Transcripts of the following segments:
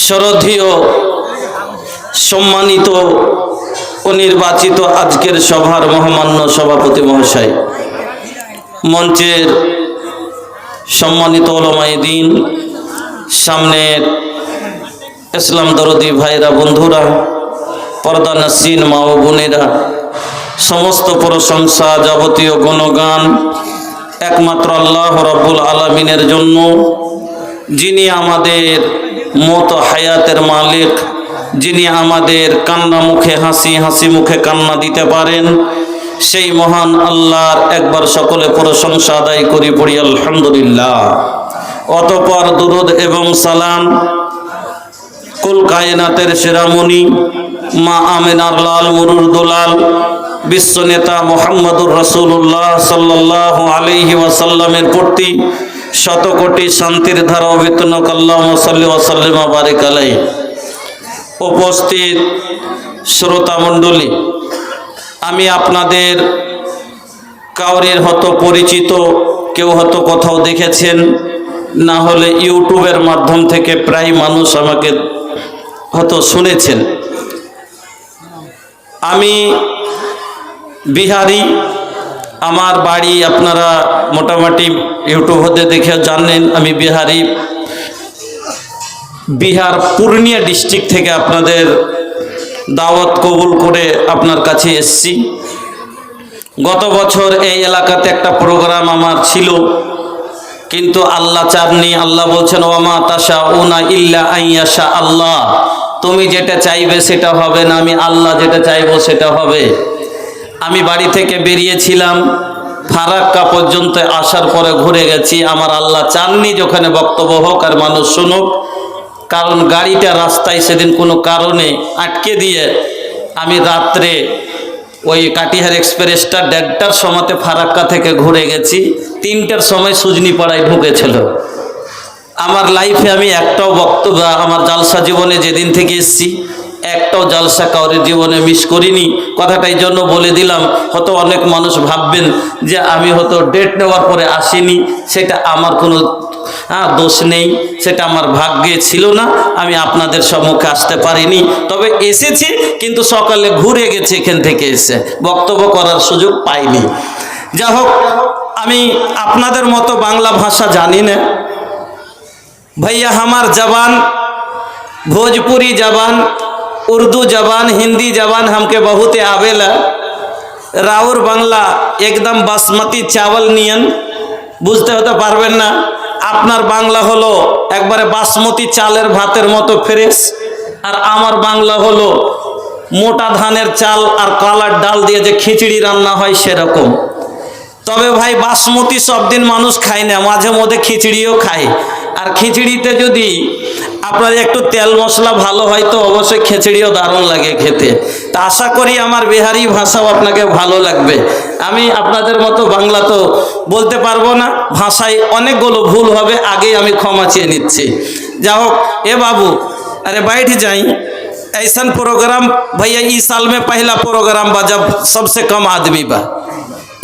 শ্রদ্ধেয় সম্মানিত ও নির্বাচিত আজকের সভার মহামান্য সভাপতি মহাশয়, মঞ্চের সম্মানিত উলামায়ে দ্বীন, সামনের ইসলাম দরদি ভাইরা, বন্ধুরা, পর্দা নাসিন মা ও বোনেরা, সমস্ত প্রশংসা যাবতীয় গুণগান একমাত্র আল্লাহ রাব্বুল আলামিনের জন্য, যিনি আমাদের মত হায়াতের মালিক, যিনি আমাদের কান্না মুখে হাসি, হাসি মুখে কান্না দিতে পারেন, সেই মহান আল্লাহর একবার সকলে প্রশংসা আদায় করি, পড়ি আলহামদুলিল্লাহ। অতঃপর দুরূদ এবং সালাম কুল কায়নাতের সেরামণি মা আমিনার লাল মুরুর দুলাল বিশ্ব নেতা মুহাম্মদুর রাসূলুল্লাহ সাল্লাল্লাহু আলাইহি ওয়াসাল্লামের প্রতি শত কোটি শান্তির ধারা অবিতর্ণ আল্লাহুম্মা সাল্লি ওয়া সাল্লিম ওয়া বারিক আলাইহি। উপস্থিত শ্রোতা মণ্ডলী, আমি আপনাদের কাউরির হয়তো পরিচিত, কেউ হয়তো কোথাও দেখেছেন, না হলে ইউটিউবের মাধ্যম থেকে প্রায় মানুষ আমাকে হয়তো শুনেছেন। আমি বিহারি, আমার বাড়ি আপনারা মোটামুটি ইউটিউব হতে দেখে জানেন, আমি বিহারি। বিহার পূর্ণিয়া ডিস্ট্রিক্ট থেকে আপনাদের দাওয়াত কবুল করে আপনার কাছে এসেছি। গত বছর এই এলাকাতে একটা প্রোগ্রাম আমার ছিল, কিন্তু আল্লাহ চাননি। আল্লাহ বলছেন ওয়ামা তাশাউনা ইল্লা আইয়াশা আল্লাহ, তুমি যেটা চাইবে সেটা হবে না, আমি আল্লাহ যেটা চাইবো সেটা হবে। আমি বাড়ি থেকে বেরিয়েছিলাম, ফারাক্কা পর্যন্ত আসার পরে ঘুরে গেছি। আমার আল্লাহ চাননি যে ওখানে বক্তব্য হোক আর মানুষ শুনুক, কারণ গাড়িটা রাস্তায় সেদিন কোনো কারণে আটকে দিয়ে আমি রাত্রে ওই কাটিহার এক্সপ্রেসটা 1:30টার সময়তে ফারাক্কা থেকে ঘুরে গেছি, 3টার সময় সুজনিপাড়ায় ঢুকেছিল। আমার লাইফে আমি একটাও বক্তব্য, আমার জালসা জীবনে যেদিন থেকে এসেছি একটাও জালসা কাউরের জীবনে মিস করিনি। কথাটা এই জন্য বলে দিলাম, হয়তো অনেক মানুষ ভাববেন যে আমি হয়তো ডেট নেওয়ার পরে আসিনি, সেটা আমার কোনো দোষ নেই, সেটা আমার ভাগ্যে ছিল না, আমি আপনাদের সম্মুখে আসতে পারিনি। তবে এসেছি, কিন্তু সকালে ঘুরে গেছি, এখান থেকে এসে বক্তব্য করার সুযোগ পাইনি। যা হোক, আমি আপনাদের মতো বাংলা ভাষা জানি না भैया, हमार जबान भोजपुरी जबान, उर्दू जबान, हिंदी जबान हमके बहुत आवेला। राउर बांग्ला एकदम बासमती चावल नियन, बुझते होते पारबेन ना। आपनार बांग्ला हलो एकबारे बासमती चालेर भातेर मतो फ्रेश, और आमार बांग्ला हलो मोटा धानेर चाल और कालार डाल दिए जे खिचड़ी रान्ना हय सेरकम। तबे भाई बासमती सब दिन मानुष खाय ना, माझे मध्य खिचड़िओ खाय। আর খিচুড়িতে যদি আপনার একটু তেল মশলা ভালো হয় তো অবশ্যই খিচুড়িও দারুণ লাগে খেতে। তা আশা করি আমার বিহারি ভাষাও আপনাকে ভালো লাগবে। আমি আপনাদের মতো বাংলা তো বলতে পারবো না, ভাষায় অনেকগুলো ভুল হবে, আগেই আমি ক্ষমা চেয়ে নিচ্ছি। যা হোক, এ বাবু अरे बैठ जाई। ऐसा प्रोग्राम भैया इस साल में पहला प्रोग्राम बा जब सबसे कम आदमी बा।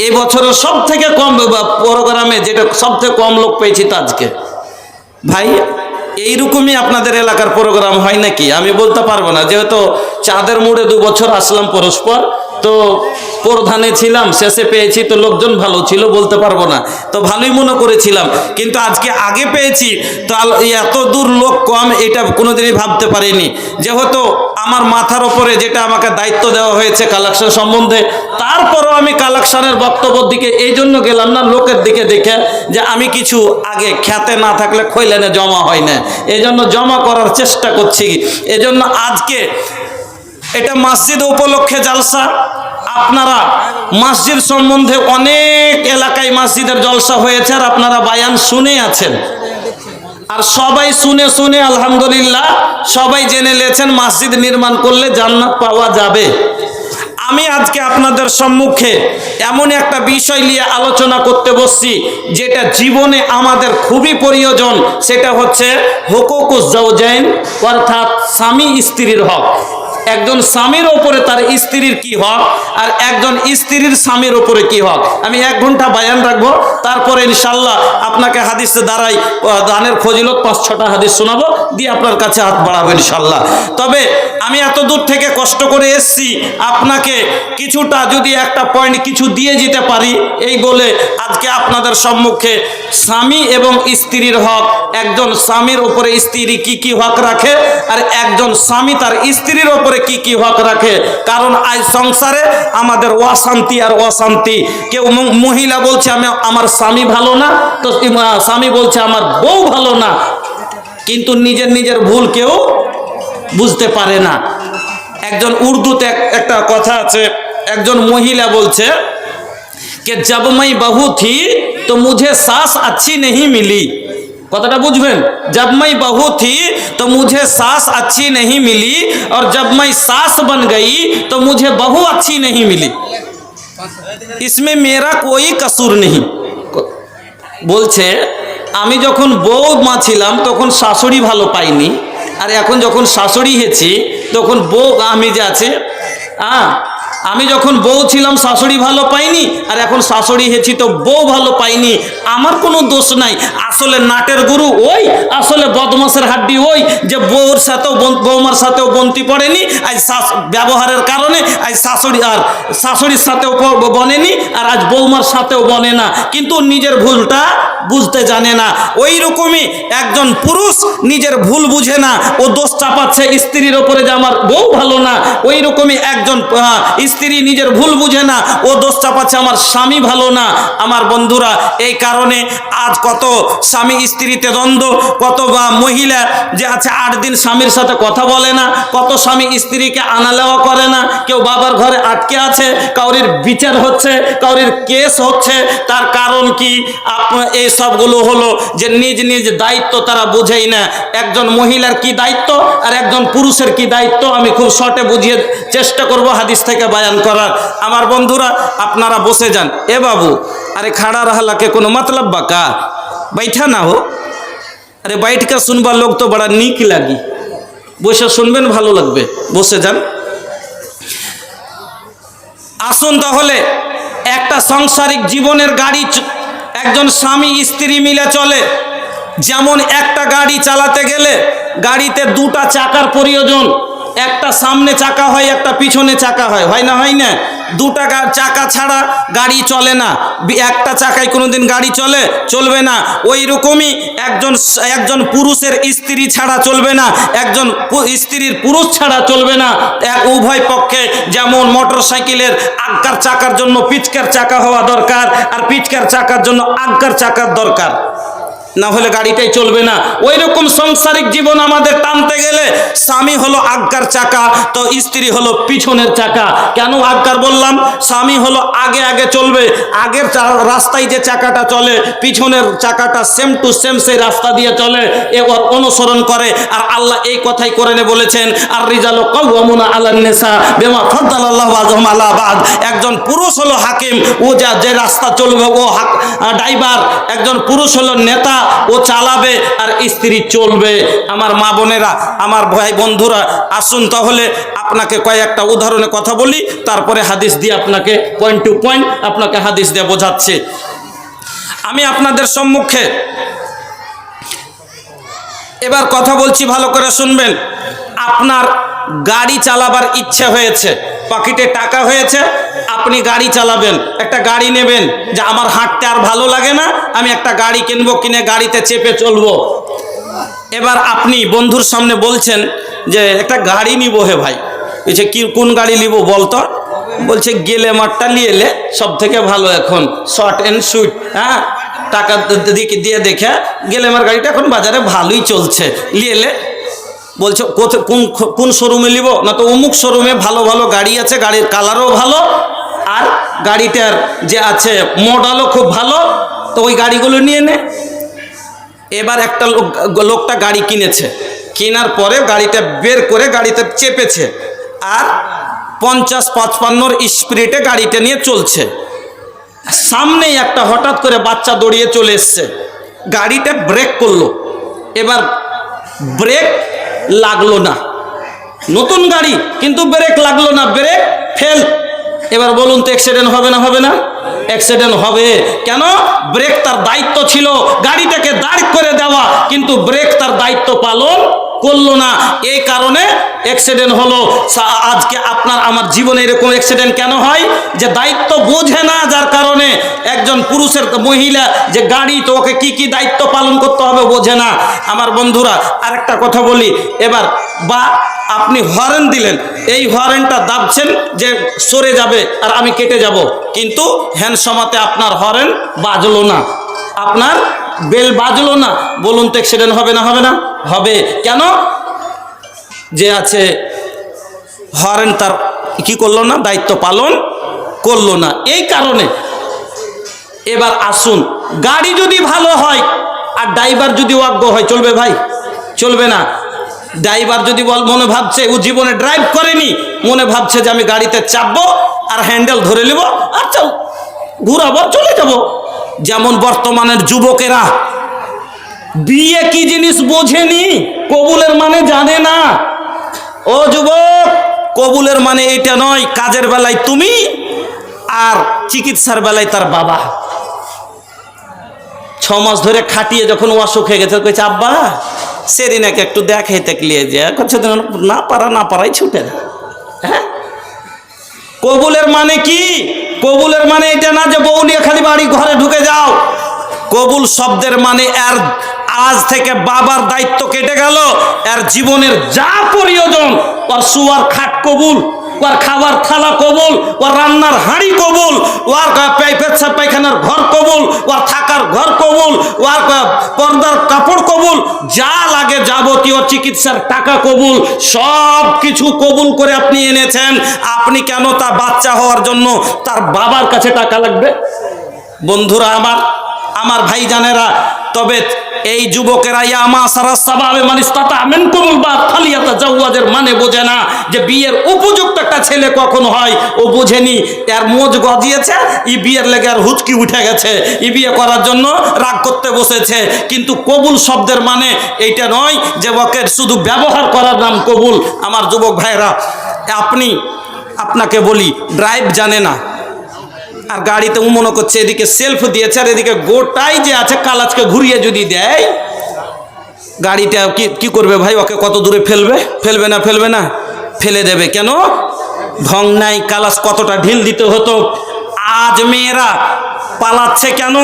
এই বছরের সব থেকে কম প্রোগ্রামে যেটা সবথেকে কম লোক পেয়েছি আজকে। ভাই এইরকমই আপনাদের এলাকার প্রোগ্রাম হয় নাকি আমি বলতে পারবো না, যেহেতু চাঁদের মোড়ে 2 বছর আসলাম পরস্পর, তো প্রধানে ছিলাম, শেষে পেয়েছি, তো লোকজন ভালো ছিল, বলতে পারবো না, তো ভালোই মনে করেছিলাম। কিন্তু আজকে আগে পেয়েছি, তো এত দূর লোক কম এটা কোনোদিনই ভাবতে পারিনি। যেহেতু আমার মাথার ওপরে যেটা আমাকে দায়িত্ব দেওয়া হয়েছে কালেকশন সম্বন্ধে, তারপরও আমি কালেকশনের বক্তব্যের দিকে এই জন্য গেলাম না লোকের দিকে দেখে, যে আমি কিছু আগে খ্যাতে না থাকলে খৈলেনে জমা হয় না, এই জন্য জমা করার চেষ্টা করছি। এজন্য আজকে এটা মসজিদ উপলক্ষে জালসা। আপনারা মসজিদ সম্বন্ধে অনেক এলাকায় মসজিদের জলসা হয়েছে, আর আপনারা বায়ান শুনে আছেন, আর সবাই শুনে শুনে আলহামদুলিল্লাহ সবাই জেনে নিয়েছেন মসজিদ নির্মাণ করলে জান্নাত পাওয়া যাবে। আমি আজকে আপনাদের সম্মুখে এমন একটা বিষয় নিয়ে আলোচনা করতে বসছি যেটা জীবনে আমাদের খুবই প্রয়োজন, সেটা হচ্ছে হুকুকুজ জাওজাইন, অর্থাৎ স্বামী স্ত্রীর হক। একজন স্বামীর ওপরে তার স্ত্রীর কি হক আর একজন স্ত্রীর স্বামীর ওপরে কি হক। আমি 1 ঘন্টা বয়ান রাখবো, তারপরে ইনশাল্লাহ আপনাকে হাদিসে দ্বারাই দানের ফজিলত 5-6টা হাদিস শোনাবো, দিয়ে আপনার কাছে হাত বাড়াবো ইনশাল্লাহ। তবে আমি এত দূর থেকে কষ্ট করে এসছি, আপনাকে কিছুটা যদি একটা পয়েন্ট কিছু দিয়ে যেতে পারি এই বলে আজকে আপনাদের সম্মুখে স্বামী এবং স্ত্রীর হক, একজন স্বামীর উপরে স্ত্রী কি কি হক রাখে আর একজন স্বামী তার স্ত্রীর উপরে কি কি হক রাখে। কারণ আজ সংসারে আমাদের অশান্তি আর অশান্তি। কেউ মহিলা বলছে আমার স্বামী ভালো না, তো স্বামী বলছে আমার বউ ভালো না, কিন্তু নিজের নিজের ভুল কেউ বুঝতে পারে না। একজন উর্দুতে একটা কথা আছে, একজন মহিলা বলছে कि जब मैं बहू थी तो मुझे सास अच्छी नहीं मिली। কথাটা বুঝবেন, जब मैं बहू थी तो मुझे सास अच्छी नहीं मिली और जब मैं सास बन गई तो मुझे बहू अच्छी नहीं मिली। इसमें मेरा कोई कसूर नहीं। বলছে আমি যখন বউ মা ছিলাম তখন শাশুড়ি ভালো পাইনি, আর এখন যখন শাশুড়ি হয়েছি তখন বউ আমি যে আছে আমি যখন বউ ছিলাম শাশুড়ি ভালো পাইনি, আর এখন শাশুড়ি হয়েছি তো বউ ভালো পাইনি। আমার কোনো দোষ নাই। আসলে নাটের গুরু ওই, আসলে বদমাসের হাড্ডি ওই যে বউর সাথেও বৌমার সাথেও বন্তি পড়েনি, আজ ব্যবহারের কারণে আজ শাশুড়ির সাথেও বনেনি, আর আজ বৌমার সাথেও বনে না, কিন্তু নিজের ভুলটা বুঝতে জানে না। ওই রকমই একজন পুরুষ নিজের ভুল বুঝে না, ও দোষ চাপাচ্ছে স্ত্রীর ওপরে যে আমার বউ ভালো না। ওই রকমই একজন স্ত্রী নিজের ভুল বুঝে না, ও দোষ চাপাচ্ছে আমার স্বামী ভালো না। আমার বন্ধুরা, এই কারণে আজ কত স্বামী স্ত্রীতে দ্বন্দ্ব, কত বা মহিলা যে আছে 8 দিন স্বামীর সাথে কথা বলে না, কত স্বামী স্ত্রীকে আনালেওয়া করে না, কেউ বাবার ঘরে আটকে আছে, কাউরির বিচার হচ্ছে, কাউরির কেস হচ্ছে। তার কারণ কি? এই সবগুলো হলো যে নিজ নিজ দায়িত্ব তারা বোঝেই না। একজন মহিলার কি দায়িত্ব আর একজন পুরুষের কি দায়িত্ব আমি খুব শর্টে বুঝিয়ে চেষ্টা করব হাদিস থেকে বয়ান করার। আমার বন্ধুরা, আপনারা বসে যান। এ বাবু, अरे खड़ा रहला के कोनो मतलब बा का? बैठा ना हो। अरे बैठ कर सुनबा लोग तो बड़ा नीक लगी, বসে শুনবেন ভালো লাগবে, বসে যান। আসুন তাহলে একটা সাংসারিক জীবনের গাড়ি একজন স্বামী স্ত্রী মিলে চলে। যেমন একটা গাড়ি চালাতে গেলে গাড়িতে 2টা চাকার প্রয়োজন, একটা সামনে চাকা হয়, একটা পিছনে চাকা হয়, হয় না? হয় না? 2টা চাকা ছাড়া গাড়ি চলে না। একটা চাকায় কোনোদিন গাড়ি চলবে না। ওই রকমই একজন পুরুষের স্ত্রী ছাড়া চলবে না, একজন স্ত্রীর পুরুষ ছাড়া চলবে না। উভয় পক্ষে যেমন মোটর সাইকেলের আজ্ঞার চাকার জন্য পিচকার চাকা হওয়া দরকার, আর পিচকার চাকার জন্য আজ্ঞার চাকার দরকার, না হলে গাড়িটাই চলবে না। ওই রকম সাংসারিক জীবন আমাদের টানতে গেলে স্বামী হলো আজ্ঞার চাকা, তো স্ত্রী হলো পিছনের চাকা। কেন আজ্ঞার বললাম? স্বামী হলো আগে আগে চলবে, আগের রাস্তায় যে চাকাটা চলে, পিছনের চাকাটা সেম টু সেম সেই রাস্তা দিয়ে চলে, এ অনুসরণ করে। আর আল্লাহ এই কথাই কোরআনে বলেছেন, আর রিজালু কাওয়ামুনা আলান নিসা বিমা ফাদ্দালাল্লাহু বাযহুম আলা বাদ। একজন পুরুষ হলো হাকিম, ও যে রাস্তা চলবে ও ড্রাইভার। একজন পুরুষ হলো নেতা, ও চালাবে, আর স্ত্রী চলবে। আমার মা বোনেরা, আমার ভাই বন্ধুরা, আসুন তাহলে আপনাকে কয়েকটা উদাহরণে কথা বলি, তারপরে হাদিস দিয়ে আপনাকে পয়েন্ট টু পয়েন্ট আপনাকে হাদিস দিয়ে বোঝাচ্ছি। আমি আপনাদের সম্মুখে এবার কথা বলছি, ভালো করে শুনবেন। আপনার গাড়ি চালাবার ইচ্ছে হয়েছে, পকেটে টাকা হয়েছে, আপনি গাড়ি চালাবেন, একটা গাড়ি নেবেন, যে আমার হাঁটতে আর ভালো লাগে না, আমি একটা গাড়ি কিনবো, কিনে গাড়িতে চেপে চলবো। এবার আপনি বন্ধুর সামনে বলছেন যে একটা গাড়ি নিব হে ভাই। বলছে কি, কোন গাড়ি নিব বলতো? বলছে গ্ল্যামারটা নিয়ে এলে সব থেকে ভালো, এখন শর্ট অ্যান্ড সুইট, হ্যাঁ, টাকা দিয়ে দেখে গ্ল্যামার গাড়িটা এখন বাজারে ভালোই চলছে, নিয়ে এলে। বলছে কোন শোরুমে নিব? না তো অমুক শোরুমে ভালো ভালো গাড়ি আছে, গাড়ির কালারও ভালো, আর গাড়িটার যে আছে মডেলও খুব ভালো, তো ওই গাড়িগুলো নিয়ে নে। এবার একটা লোকটা গাড়ি কিনেছে, কেনার পরে গাড়িটা বের করে গাড়িতে চেপেছে, আর 50-55 স্পিডে গাড়িটা নিয়ে চলছে। সামনেই একটা হঠাৎ করে বাচ্চা দৌড়িয়ে চলে এসছে, গাড়িটা ব্রেক করলো। এবার ব্রেক লাগলো না, নতুন গাড়ি কিন্তু ব্রেক লাগলো না, ব্রেক ফেল। এবার বলুন তো অ্যাক্সিডেন্ট হবে না হবে না? অ্যাক্সিডেন্ট হবে। কেন? ব্রেক তার দায়িত্ব ছিল গাড়িটাকে দাঁড় করে দেওয়া, কিন্তু ব্রেক তার দায়িত্ব পালন করলো না, এই কারণে অ্যাক্সিডেন্ট হলো। আজকে আপনার আমার জীবনে এরকম অ্যাক্সিডেন্ট কেন হয়? যে দায়িত্ব বোঝে না, যার কারণে একজন পুরুষের মহিলা যে গাড়ি, তো ওকে কি কি দায়িত্ব পালন করতে হবে বোঝে না। আমার বন্ধুরা আরেকটা কথা বলি, এবার বা আপনি হর্ন দিলেন, এই হর্নটা দাবছেন যে সরে যাবে আর আমি কেটে যাব, কিন্তু হ্যান্ডসমাতে আপনার হর্ন বাজলো না, আপনার বেল বাজলো না, বলুন তো অ্যাক্সিডেন্ট হবে না হবে না? হবে। কেন? যে আছে হর্ন তার কি করলো না, দায়িত্ব পালন করলো না, এই কারণে। এবার আসুন, গাড়ি যদি ভালো হয় আর ড্রাইভার যদি অজ্ঞ হয়, চলবে ভাই? চলবে না। ড্রাইভার যদি মনে ভাবছে, ও জীবনে ড্রাইভ করেনি, মনে ভাবছে যে আমি গাড়িতে চাপবো আর হ্যান্ডেল ধরে নেব, আচ্ছা ঘুরাবো চলে যাব। যেমন বর্তমানের যুবকেরা বিয়ে কি জিনিস বোঝেনি, কবুলের মানে জানে না। ও যুবক, কবুলের মানে এটা নয় কাজের বেলায় তুমি আর চিকিৎসার বেলায় তার বাবা। 6 মাস ধরে খাটিয়ে যখন অসুখ হয়ে গেছে, কইছে আব্বা সেদিনাকে একটু দেখাইতে লিয়ে যায়, না পারাই ছুটে না। হ্যাঁ, কবুলের মানে কি? কবুলের মানে এটা না যে বউ নিয়ে খালি বাড়ি ঘরে ঢুকে যাও। কবুল শব্দের মানে এর আজ থেকে বাবার দায়িত্ব কেটে গেল, এর জীবনের যা প্রয়োজন, ওর শুয়ার খাট কবুল, ওর খাবার থালা কবুল, ওর রান্নার হাঁড়ি কবুল, ওর পেচ্ছাপ পায়খানার ঘর কবুল, ওর থাকার ঘর কবুল, ওর পর্দার কাপড় কবুল, যা লাগে যাবতীয় চিকিৎসার টাকা কবুল, সব কিছু কবুল করে আপনি এনেছেন। আপনি কেন তা বাচ্চা হওয়ার জন্য তার বাবার কাছে টাকা লাগবে? বন্ধুরা আমার ভাইজানেরা, তবে এই যুবকেরা মানে বোঝে না যে বিয়ের উপযুক্ত একটা ছেলে কখন হয়, ও বোঝেনি। এর মোজ গজিয়েছে, ই বিয়ের লেগে আর হুচকি উঠে গেছে, ই বিয়ে করার জন্য রাগ করতে বসেছে। কিন্তু কবুল শব্দের মানে এইটা নয় যে ওকে শুধু ব্যবহার করার নাম কবুল। আমার যুবক ভাইরা, আপনাকে বলি, ড্রাইভ জানে না আর গাড়িতে মনে করছে এদিকে সেলফ দিয়েছে আর এদিকে গোটাই যে আছে কালাজকে ঘুরিয়ে যদি দেয়, গাড়িটা কি করবে ভাই? ওকে কত দূরে ফেলবে না ফেলে দেবে। কেন? ঢং নাই, কালাজ কতটা ঢিল দিতে হতো। আজ মেয়েরা পালাচ্ছে কেন?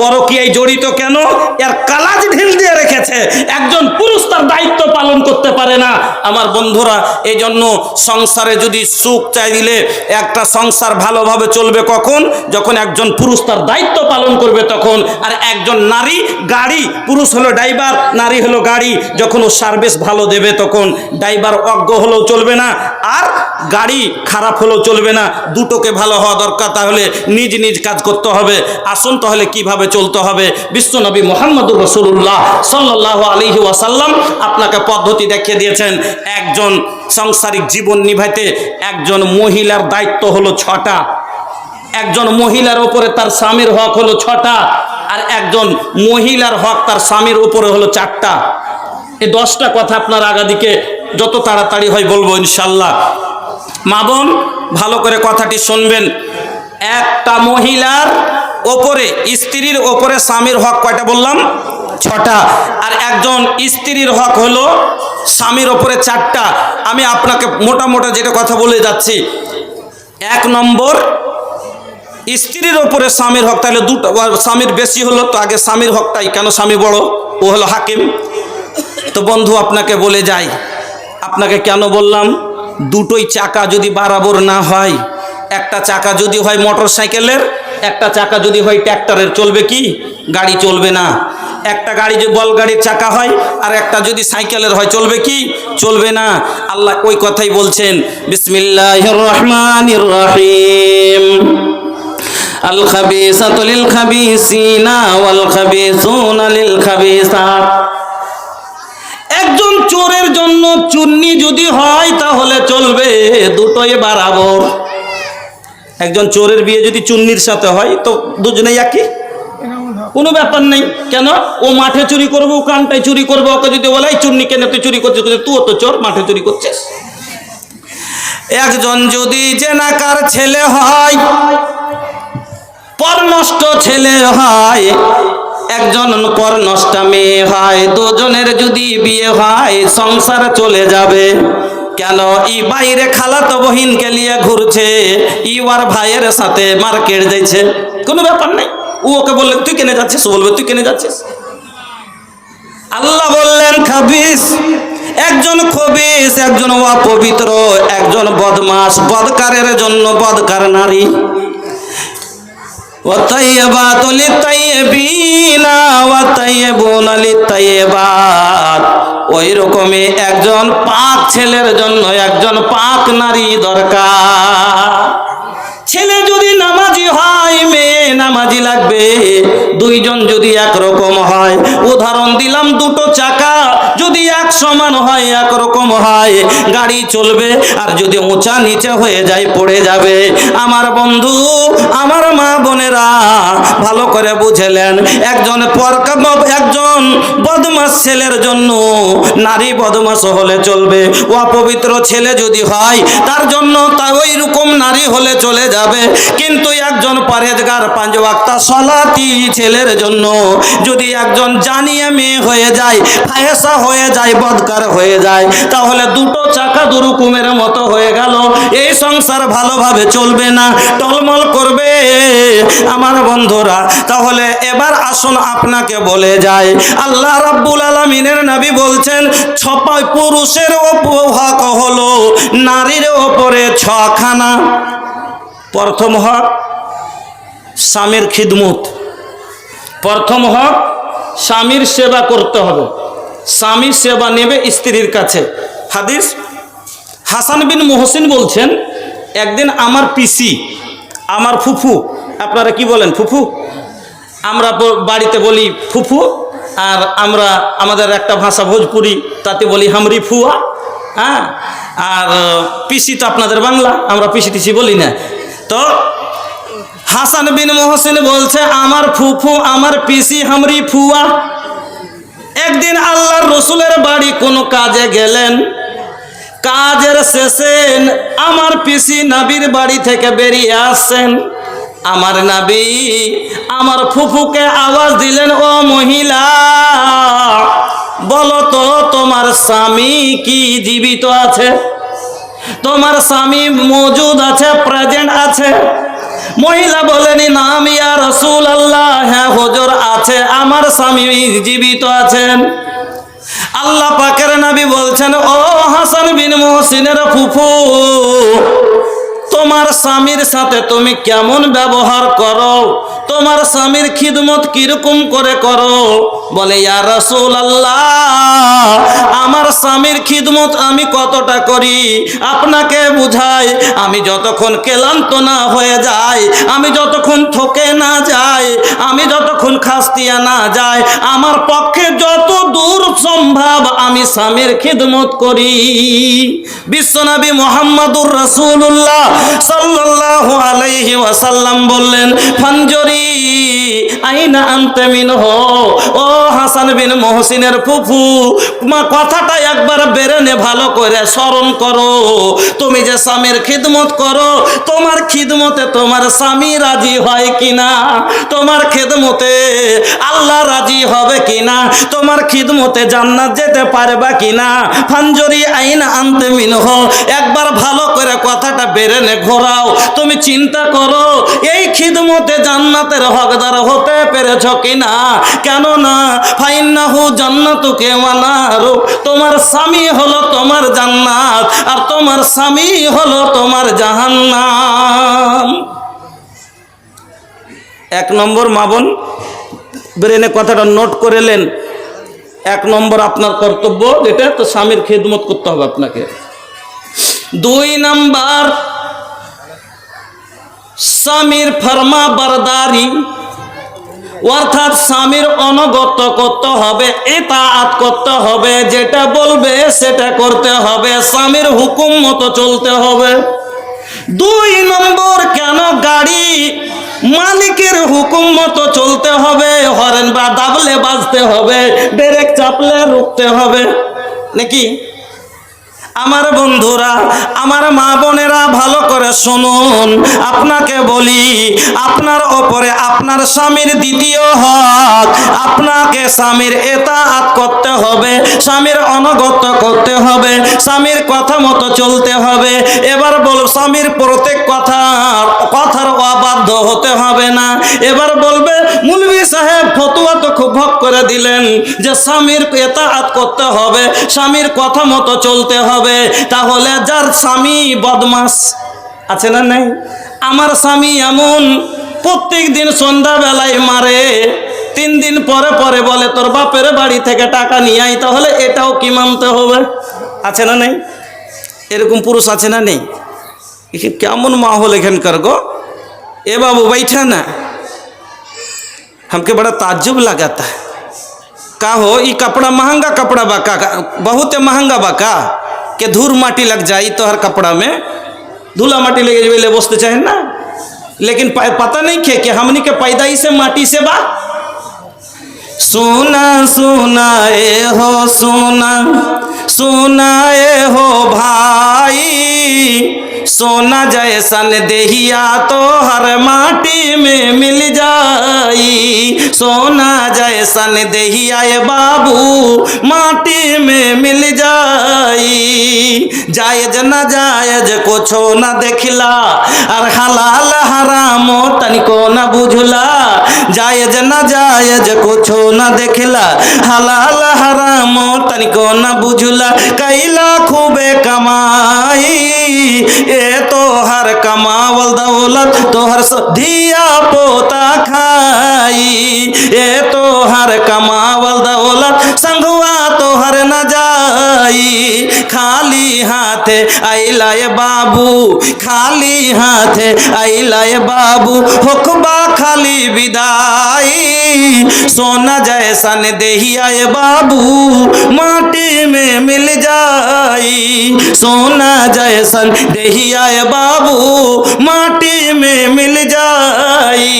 পরকীয়ায় জড়িত কেন? এর কালাজ ঢিল দিয়ে রেখেছে। একজন পুরুষ তার দায়িত্ব পালন করতে পারে না। আমার বন্ধুরা, এই জন্য সংসারে যদি সুখ চাই দিলে, একটা সংসার ভালোভাবে চলবে কখন? যখন একজন পুরুষ তার দায়িত্ব পালন করবে তখন। আর একজন নারী গাড়ি, পুরুষ হলো ড্রাইভার, নারী হলো গাড়ি, যখন ও সার্ভিস ভালো দেবে তখন। ড্রাইভার অজ্ঞ হলেও চলবে না আর গাড়ি খারাপ হলেও চলবে না, দুটোকে ভালো হওয়া দরকার। তাহলে নিজ নিজ কাজ করতে হবে। আসুন তাহলে কিভাবে চলতে হবে। বিশ্বনবী মুহাম্মদুর রাসূলুল্লাহ সাল্লাল্লাহু আলাইহি ওয়াসাল্লাম আপনাকে পদ্ধতি দেখিয়ে দিয়েছেন। একজন সাংসারিক জীবন নিভাইতে একজন মহিলার দায়িত্ব হলো 6টা। একজন মহিলার উপরে তার স্বামীর হক হলো 6টা, আর একজন মহিলার হক তার স্বামীর উপরে হলো 4টা। এই 10টা কথা আপনার আগাদিকে যত তাড়াতাড়ি হয় বলবো ইনশাল্লাহ। মা বোন, ভালো করে কথাটি শুনবেন। একটা মহিলার ওপরে, স্ত্রীর ওপরে স্বামীর হক কয়টা বললাম? 6টা। আর একজন স্ত্রীর হক হলো স্বামীর ওপরে 4টা। আমি আপনাকে মোটা যেটা কথা বলে যাচ্ছি। 1 নম্বর, স্ত্রীর ওপরে স্বামীর হক, তাহলে দুটো, স্বামীর বেশি হলো তো আগে স্বামীর হকটাই, কেন স্বামী বড়, ও হলো হাকিম। তো বন্ধু আপনাকে বলে যাই, আপনাকে কেন বললাম, দুটোই চাকা যদি বরাবর না হয়, একটা চাকা যদি হয় মোটর সাইকেলের, একটা চাকা যদি হয় ট্র্যাক্টরের, চলবে কি? গাড়ি চলবে না। একটা গাড়ি যদি বল গাড়ির চাকা হয় আর একটা যদি সাইকেলের হয়, চলবে কি? চলবে না। আল্লাহ ওই কথাই বলছেন, বিসমিল্লাহির রহমানির রহিম, আল খাবিসাতু লিল খাবিসিনা ওয়াল খাবিসুনা লিল খাবিসাত। একজন চোরের জন্য চুন্নি যদি হয় তাহলে চলবে, দুটোই বরাবর। একজন চোরের বিয়ে যদি চুন্নির সাথে হয় তো দুজনেই একই, কোনো ব্যাপার নেই। কেন? ও মাঠে চুরি করবে, ও কানটায় চুরি করবে। ওকে যদি বলে চুন্নি কেন তুই চুরি করছিস, তুইও তো চোর, মাঠে চুরি করছিস, একজন যদি জেনাকার ছেলে হয়, পরনষ্ট ছেলে হয়, একজন পরনষ্টা মেয়ে হয়, দুজনের যদি বিয়ে হয় সংসার চলে যাবে। কেন? ই বাইরে খালাতো বহিনকে নিয়ে ঘুরছে, ই ওর ভাইয়ের সাথে মার্কেট যাইছে, কোনো ব্যাপার নাই। ও ওকে বললে তুই কেনে যাচ্ছিস, ও বলবে তুই কেনে যাচ্ছিস। আল্লাহ বললেন খাবিস, একজন খবিস, একজন অপবিত্র, একজন বদমাস, বদকারের জন্য বদকার নারী। والطيبات للطيبين والطيبون للطيبات। ওই রকমই একজন পাক ছেলের জন্য একজন পাক নারী দরকার। ছেলে যদি নামাজি হয়, মেয়ে নামাজি লাগবে। দুইজন যদি একরকম হয়, উদাহরণ দিলাম, দুটো চাকা যদি এক সমান হয়, একরকম হয়, গাড়ি চলবে। আর যদি উঁচা নিচে হয়ে যায়, পড়ে যাবে। আমার বন্ধু, আমার মা বোনেরা ভালো করে বুঝলেন, একজন একজন বদমাস ছেলের জন্য নারী বদমাস হলে চলবে। অপবিত্র ছেলে যদি হয়, তার জন্য তা ওই রকম নারী হলে চলে যাবে। কিন্তু একজন পরেজগার, 5 ওয়াক্ত সালাতি ছেলের জন্য যদি একজন জানিয়ে মেয়ে হয়ে যায়, ফাহেসা হয়ে যায়, বদকার হয়ে যায়, তাহলে দুটো চাকা দুরকমের মতো হয়ে গেল। এই সংসার ভালোভাবে চলবে না, টলমল করবে। আমার বন্ধুরা, তাহলে এবার আসুন আপনাকে বলে যায়, আল্লাহ রাব্বুল আলামিনের নবী বলছেন, পুরুষের হক হলো নারীর ওপরে 6খানা। প্রথম হক স্বামীর খিদমত, প্রথম হক স্বামীর সেবা করতে হবে, স্বামীর সেবা নেবে স্ত্রীর কাছে। হাদিস, হাসান বিন মুহসিন বলছেন, একদিন আমার পিসি, আমার ফুফু, আপনারা কি বলেন ফুফু? আমরা বাড়িতে বলি ফুফু, আর আমরা আমাদের একটা ভাষা ভোজপুরি, তাতে বলি হামরি ফুয়া। হ্যাঁ, আর পিসি তো আপনাদের বাংলা, আমরা পিসি টিসি বলি না। তো হাসান বিন মুহসিন বলছে, আমার ফুফু, আমার পিসি, হামরি ফুয়া। একদিন আল্লাহর রসুলের বাড়ি কোনো কাজে গেলেন। কাজের শেষে আমার পিসি নবীর বাড়ি থেকে বেরিয়ে আসছেন। আমার নবী আমার ফুফুকে আওয়াজ দিলেন, ও মহিলা, বলো তো তোমার স্বামী কি জীবিত আছে? তোমার স্বামী মজুদ আছে, প্রেজেন্ট আছে? মহিলা বলেনি, নাম ইয়া রাসূলুল্লাহ, হ্যাঁ হুজুর আছে, আমার স্বামী জীবিত আছেন। আল্লাহ পাকের নবী বলছেন, ও হাসান বিন মুহসিনের ফুফু, তোমার স্বামীর সাথে তুমি কেমন ব্যবহার করো? তোমার স্বামীর খিদমত কিরকম করে করো? বলে, ইয়া রাসূলুল্লাহ, আমার স্বামীর খিদমত আমি কতটা করি আপনাকে বুঝাই। আমি যতক্ষণ ক্লান্ত না হয়ে যায়, আমি যতক্ষণ থকে না যাই, আমি যতক্ষণ খাস্তিয়া না যায়, আমার পক্ষে যত দূর সম্ভব আমি স্বামীর খিদমত করি। বিশ্বনবী মুহাম্মদুর রাসূলুল্লাহ সাল্লাল্লাহু আলাইহি ওয়াসাল্লাম বললেন, ফানজরি আইনা আনতা মিনহু। ও হাসান বিন মুহসিনের ফুফু, কথাটা একবার বেরেনে ভালো করে স্মরণ করো। তুমি যে স্বামীর খিদমত করো, তোমার খিদমতে তোমার স্বামী রাজি হয় কিনা? তোমার খিদমতে আল্লাহ রাজি হবে কিনা? তোমার খিদমতে জান্নাত যেতে পারবা কিনা? ফানজরি আইনা আনতা মিনহু, একবার ভালো করে কথাটা বেরেনে ঘোরাও। তুমি চিন্তা করো, এই খিদমতে জান্নাতের হকদার হতে পেরেছ কিনা? কেননা ফাইন্নাহু জান্নাতুকে ওয়া নারু, তোমার স্বামী হলো তোমার জান্নাত, আর তোমার স্বামী হলো তোমার জাহান্নাম। 1 নম্বর, মা বোন ব্রেনে কথাটা নোট করে নেন। 1 নম্বর আপনার কর্তব্য, যেটা তো স্বামীর খিদমত করতে হবে আপনাকে। 2 নম্বর, স্বামীর ফরমা বরদারি, অর্থাৎ স্বামীর অনুগত করতে হবে, ইতাআত করতে হবে, যেটা বলবে সেটা করতে হবে, স্বামীর হুকুম মতো চলতে হবে। 2 নম্বর, কেন গাড়ি মালিকের হুকুম মতো চলতে হবে, হরেন বা দাবলে বাজতে হবে, ব্রেক চাপলে রুখতে হবে, নাকি? আমার বন্ধুরা, আমার মা বোনেরা, ভালো করে শুনুন। আপনাকে বলি, আপনার ওপরে আপনার স্বামীর দ্বিতীয় হক। আপনাকে স্বামীর ইতাআত করতে হবে, স্বামীর অনুগত করতে হবে, স্বামীর কথা মতো চলতে হবে। এবার বল, স্বামীর প্রত্যেক কথার অবাধ্য হতে হবে না। এবার বলবে, মুলবি সাহেব ফতোয়া তো খুব ভক করে দিলেন যে স্বামীর ইতাআত করতে হবে, স্বামীর কথা মতো চলতে হবে। তাহলে যার স্বামী বদমাস আছে না নাই? আমার স্বামী এমন প্রত্যেক দিন সন্ধ্যাবেলায় মারে, 3 দিন পরে পরে বলে তোর বাপের বাড়ি থেকে টাকা নিয়ে আই, তাহলে এটাও কি মানতে হবে? আছে না নাই? এরকম পুরুষ আছে না নেই? কেমন माहौल এখানকার गो। ए बाबू बैठा ना, हमके बड़ा ताज्जुब लगाता है। का हो, ये कपड़ा महंगा कपड़ा बाका, बहुत महंगा बाका के धूल माटी लग जाई तो हर कपड़ा में धूला माटी लगे ले बसते चाहे ना। लेकिन पता नहीं कि हमनी के पैदाइश से माटी से बा। सुना सुनाए हो, सुना सुनाए हो भाई, सोना जैसन देहिया तो हर माटी में मिल जाई। सोना जैसन देहिया ये बाबू माटी में मिल जाई। जायज न जायज कुछो न देखला, और हलाल हराम तनिको न बुझला। जायज न जायज कुछो न देखला, हलाल हराम तनिको न बुझला। कैला खूबे कमाई, ए तो हर कमावल दौलत तो हर धिया पोता खाई। ए तो हर कमावल दौलत संगवा तो हर न जाई। खाली हाथे आइला ये बाबू, खाली हाथे आइला ये बाबू, हुक्बा खाली विदाई। सोना जैसा ने देहिया ये बाबू माटी में मिल जाई। सोना जैसा देहिया ये बाबू माटी में मिल जाई।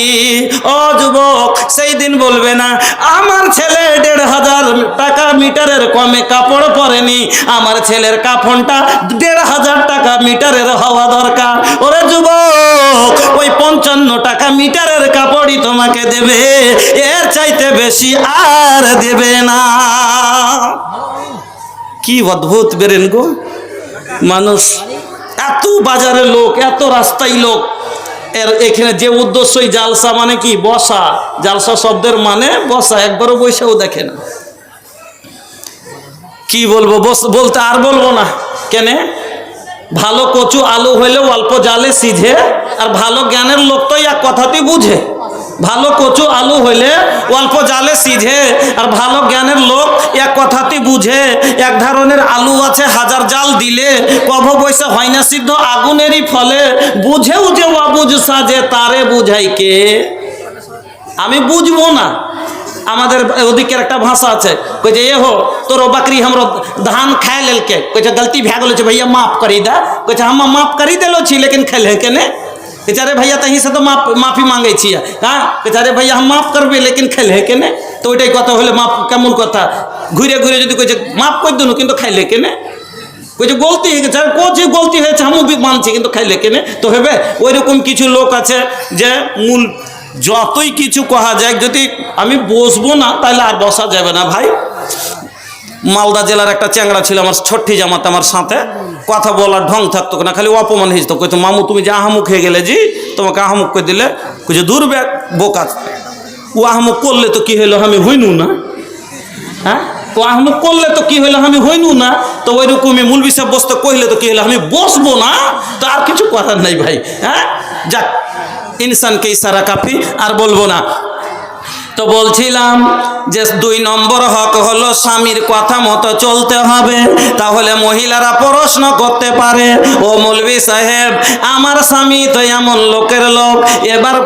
ओ যুবক, সেই দিন বলবে না আমার ছেলে 1,500 টাকা মিটারের কমে কাপড় পরেনি, আমার ছেলের কাফনটা 1,500 টাকা মিটারের হওয়া দরকার। ওরে যুবক, ওই 55 টাকা মিটারের কাপড়ই তোমাকে দেবে, এর চাইতে বেশি আর দেবে না। কি অদ্ভুত বেরেন গো মানুষ। এত বাজারে লোক, এত রাস্তায় লোক, এর এখানে যে উদ্দেশ্যই জালসা মানে কি বসা, জালসা শব্দের মানে বসা, একবারও বসেও দেখে না। কি বলবো, বলতে আর বলবো না। কেন? ভালো কচু আলু হইলেও অল্প জালে সিঝে, আর ভালো জ্ঞানের লোক তো এক কথাতেই বুঝে। ভালো কচু আলু হইলে অল্প জালে সিঝে, আর ভালো জ্ঞানের লোক এক কথাতেই বুঝে। এক ধরনের আলু আছে, 1000 জাল দিলে কভ বৈশা হয় না সিদ্ধ, আগুনেরই ফলে। বুঝেও যে অবুঝ সাজে, তারে বুঝাই কে? আমি বুঝবো না। আমাদের ওদিকের একটা ভাষা আছে, কইছে এ হো তোর बकरी हमरो धान खाए लेलके, कहे गलती भै गेलो भैया माफ करी दे। कहे हम माफ करी देलो छी, लेकिन खेले के ने। बेचारे भैया तहीं से तो माफी मांगे छिए। हाँ, बेचारे भैया हम माफ करबे, लेकिन खेले के ने। तो ওইটাই কথা হলে মাফ কেমন কথা? ঘুরে ঘুরে যদি কইছে মাফ করে দিন, কিন্তু খাইলে কে ne? কইছে গলতি হয়ে গেছে, কোচে গলতি হয়েছে আমি মানছি, কিন্তু খাইলে কে ne? তো হবে ওইরকম কিছু লোক আছে যে মূল যতই কিছু কহা যায়, যদি আমি বসবো না তাহলে আর বসা যাবে না ভাই। মালদা জেলার একটা চ্যাংড়া ছিল আমার ছোট্টি জামাতে, আমার সাথে কথা বলার ঢং থাকতো না, খালি অপমান হয়েছিল। কইতো মামু তুমি যে আহামুখ হয়ে গেলে জি, তোমাকে আহামুখ করে দিলে। কইছে দূর ব্যাগ বোকা, ও আহামুখ করলে তো কি হইলো আমি হইনু না? হ্যাঁ, তো আহামুখ করলে তো কি হইলো আমি হইনু না? তো ওইরকমই মুলবি সাহেব বসতে কইলে তো কি হইলো আমি বসবো না? তো আর কিছু করার নাই ভাই। হ্যাঁ, যাক, ইনসানকে ইশারা কাফি, আর বলবো না। তো বলছিলাম যে 2 নম্বর হক হলো স্বামীর কথা মতো চলতে হবে। তাহলে মহিলারা প্রশ্ন করতে পারে, ও মৌলভী সাহেব আমার স্বামী তো এমন লোকের লোক, এবার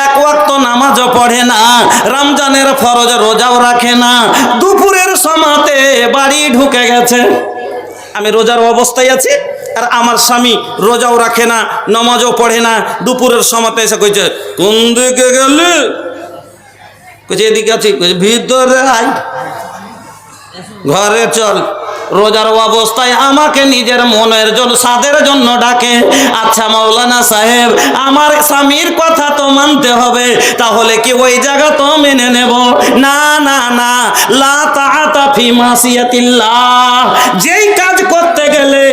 1 ওয়াক্ত নামাজও পড়ে না, রমজানের ফরজ রোজাও রাখে না, দুপুরের সময়তে বাড়ি ঢুকে গেছে, আমি রোজার অবস্থায় আছি, আর আমার স্বামী রোজাও রাখে না, নামাজও পড়ে না, দুপুরের সময়তে এসে কইছে কোন দিকে গেলে? কইছে এদিকে আছি। কইছে ভিতরে আয়, ঘরে চল। রোজার অবস্থায় আমাকে নিজের মনের জন্য সাদের জন্য ডাকে। আচ্ছা মাওলানা সাহেব, আমার স্বামীর কথা তো মানতে হবে, তাহলে কি ওই জায়গা তো মেনে নেব? না না না, লা তাআতা ফি মাসিয়াতিল্লাহ। যেই কাজ করতে গেলে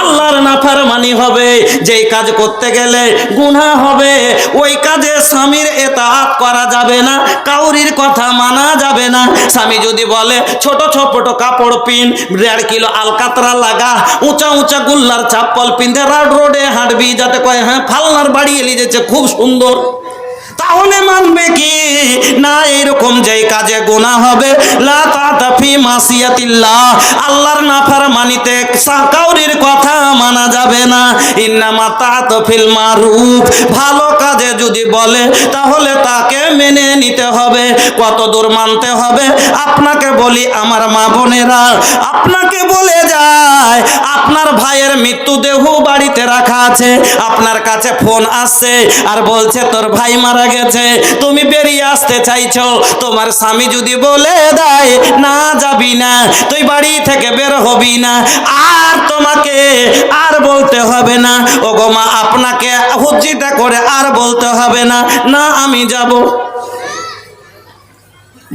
আল্লাহর নাফরমানি হবে, যেই কাজ করতে গেলে গুনাহ হবে, ওই কাজে স্বামীর ইতাআত করা যাবে না, কাউরির কথা মানা যাবে না। স্বামী যদি বলে ছোট ছোট কাপড় পিন, 1.5 কিলো আলকাতরা লাগা, উঁচা উঁচা গুল্লার চাপ্পল পিনতে রোডে হাঁটবি, যাতে কয় হ্যাঁ ফালনার বাড়ি এলি যেছে খুব সুন্দর, তাহলে মানবে কি? না, এরকম যেই কাজে গুনাহ হবে, লা তাআতা ফি মাসিয়াতিল্লাহ, আল্লাহর নাফরমানিতে কাউরির কথা মানা যাবে না। ইন্নামা তাআতু ফিল মারুফ, ভালো কাজে যদি বলে তাহলে তাকে মেনে নিতে হবে। কত দূর মানতে হবে? আপনাকে বলি আমার মা বোনেরা, আপনাকে বলে যায় আপনার ভাইয়ের মৃত্যুদেহ বাড়িতে রাখা আছে, আপনার কাছে ফোন আসছে আর বলছে তোর ভাই মারা গেছে, তুমি বেরিয়ে আসতে চাইছো। তোমার স্বামী যদি বলে দেয় না যাবি না, তুই বাড়ি থেকে বের হবি না, আর তোমাকে আর বলতে হবে না, ওগো মা আপনাকে হুজ্জিটা করে আর বলতে হবে না, না আমি যাব।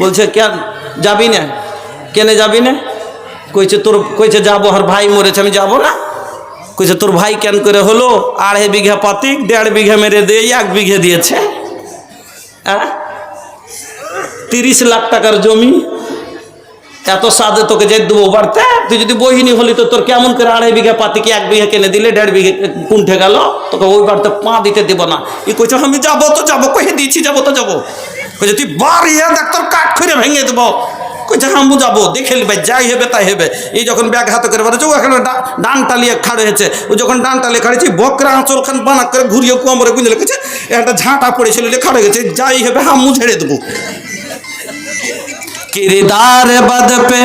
বলছে কেন যাবি না? কেনে যাবি না? কইছে তোর, কইছে যাবো, আর ভাই মরেছে আমি যাব না। কইছে তোর ভাই কেন করে হলো? 2.5 বিঘা পাতিক 1.5 বিঘা মেরে দিয়ে 1 বিঘে দিয়েছে। 30 লাখ টাকার জমি, এত সাদে তোকে যে দেবো বাড়তে? তুই যদি বহিনী হলি তো তোর কেমন করে 2.5 বিঘা পাতিকে 1 বিঘা কিনে দিলে 1.5 বিঘা কুণ্ঠে গেল, তোকে ওই বাড়তে পা দিতে দেব না। ই কইছে আমি যাবো তো যাবো, কহে দিয়েছি যাবো তো যাবো। কইছে তুই বাড়ি দেখ তোর কাঠ করে ভেঙে দেবো। কইছে হামু যাবো, দেখে ভাই যাই হবে তাই হবে। এই যখন ব্যাগ হাতে করে বেড়াচ্ছে, ও এখানে ডান টালিয়ে খাড়ে হয়েছে, ও যখন ডান টালিয়ে খাড়েছি বকরা আঁচল খান বানা করে ঘুরিয়ে কোমরে গুঁজলে গেছে, একটা ঝাঁটা পড়েছিল খাড়ে গেছে, যাই হবে হামু ঝেড়ে দেবো। किरदार बद पे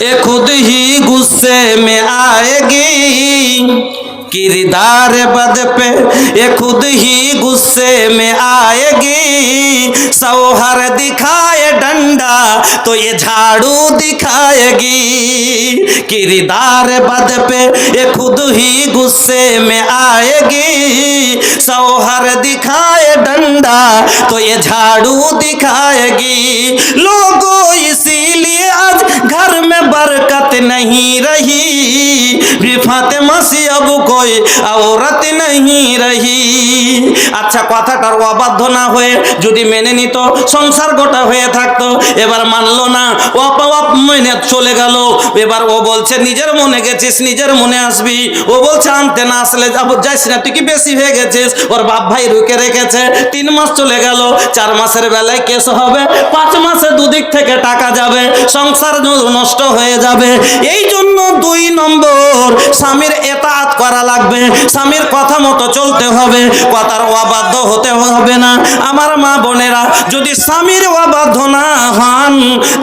ये खुद ही गुस्से में आएगी, किरदार बद पे ये खुद ही गुस्से में आएगी, सौहर दिखाए डंडा तो ये झाड़ू दिखाएगी, किरदार बद पे ये खुद ही गुस्से में आएगी, सौहर दिखाए डंडा तो ये झाड़ू दिखाएगी। लोगों इसीलिए आज घर में बरकत नहीं रही, फातिमा से अब कोई औरत नहीं रही। আচ্ছা, কথাটার অবাধ্য না হয়ে যদি মেনে নিত, সংসার গোটা হয়ে থাকতো। এবার মানলো না, অপ মেনে চলে গেল। এবার ও বলছে নিজের মনে গেছিস, নিজের মনে আসবি। ও বলছে আনতে না আসলে যাইস না, তুই কি বেশি হয়ে গেছিস। ওর বাপ ভাই রুকে রেখেছে, 3 মাস চলে গেল, 4 মাসের বেলায় কেস হবে, 5 মাসে দুদিক থেকে টাকা যাবে, সংসার নষ্ট হয়ে যাবে। এই জন্য 2 নম্বর স্বামীর ইতাআত করা লাগবে, স্বামীর কথা মতো চলতে হবে, কথার অবাধ্য হতে হবে না। আমার মা বোনেরা, যদি স্বামীর অবাধ্য না হন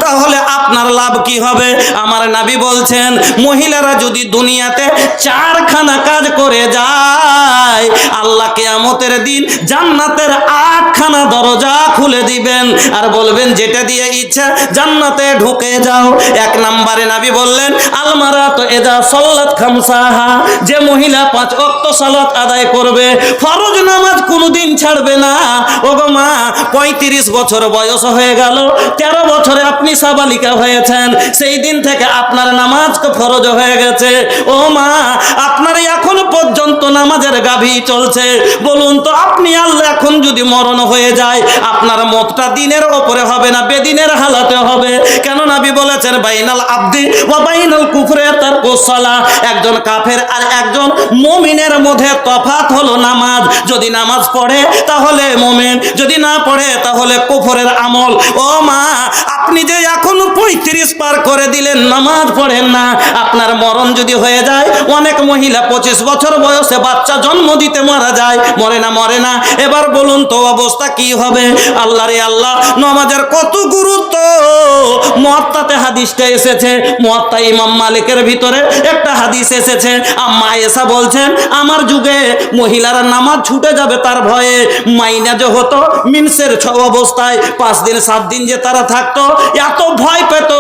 তাহলে আপনার লাভ কি হবে? আমার নবী বলছেন, মহিলারা যদি দুনিয়াতে 4খানা কাজ করে যায়, আল্লাহ কিয়ামতের দিন জান্নাতের 8খানা দরজা খুলে দিবেন আর বলবেন যেটা দিয়ে ইচ্ছা জান্নাতে ঢুকে যাও। 1 নম্বরে নবী বললেন, আলমারাতু ইযা সাল্লাত খামসাহা, যে মহিলা 5 ওয়াক্ত সালাত আদায় করবে, ফরজ নামাজ কোনোদিন ছাড়বে না। ওগো মা, 35 বছর বয়স হয়ে গেল, 13 বছরে আপনি সাবালিকা হয়েছেন, সেই দিন থেকে আপনার নামাজ ফরজ হয়ে গেছে। ও মা, আপনার এখন পর্যন্ত নামাজের গাভী চলছে। বলুন তো আপনি আল্লাহ এখন যদি মরণ হয়ে যায়, আপনার মতটা দিনের ওপরে হবে না বেদিনের হালাতে হবে? কেন নবী বলেছেন, বাইনাল আবদি ওয়া বাইনাল কুফরি তারকুস সালাহ, একজন কাফের আর একজন মুমিনের মধ্যে তফাৎ হলো নামাজ। যদি নামাজ পড়ে তাহলে মুমিন, যদি না পড়ে তাহলে কুফরের আমল। ও মা, আপনি যে এখন 35 পার করে দিলেন, নামাজ পড়েন না, আপনার মরণ যদি হয়ে যায়, অনেক মহিলা 25 বছর বয়সে বাচ্চা জন্ম দিতে মারা যায়, মরে না মরে না। এবার বলুন তো অবস্থা কি হবে? আল্লাহ রে আল্লাহ, নামাজের কত গুরুত্ব। মুয়াত্তাতে হাদিসটা এসেছে, মুয়াত্তা ইমাম মালিকের ভিতরে একটা হাদিস এসেছে। আম্মা আয়েশা বলছেন, আমার যুগে মহিলারা নামাজ ছুটে যাবে তার ভয়ে মাইনা যে হতো মিনসের অবস্থায় 5 দিন 7 দিন যে তারা থাকতো, এত ভয় পেত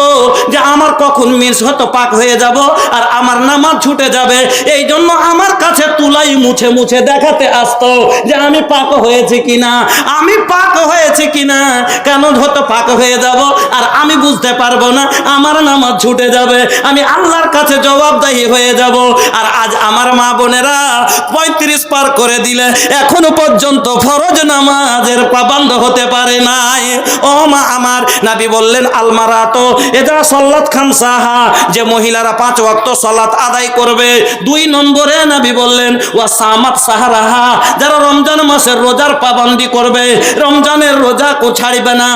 যে আমার কখন মিস হতো পাক হয়ে যাব আর আমার নামাজ ছুটে যাবে, এই জন্য আমার কাছে তুলাই মুছে মুছে দেখাতে আসতো যে আমি পাক হয়েছে কিনা, আমি পাক হয়েছে কিনা। কেন হতো পাক হয়ে যাব আর আমি বুঝতে পারবো না, আমার নামাজ ছুটে যাবে, আমি আল্লাহর কাছে জবাবদাহি হয়ে যাব। আর আজ আমার মা বোনেরা 35 পার করে দিলে এখনো পর্যন্ত ফরজ নামাজের পাবন্দ হতে পারে নাই। ও মা আমার, নবী বললেন আলমারাতো এদা সাল্লাত খামসাহা, যে মহিলারা 5 ওয়াক্ত সালাত আদায় করবে। 2 নম্বরে নবী বললেন ওয়া সামাত সাহারাহা, যারা রমজান মাসের রোজার পাবন্দি করবে, রমজানের রোজা কো ছাড়বে না।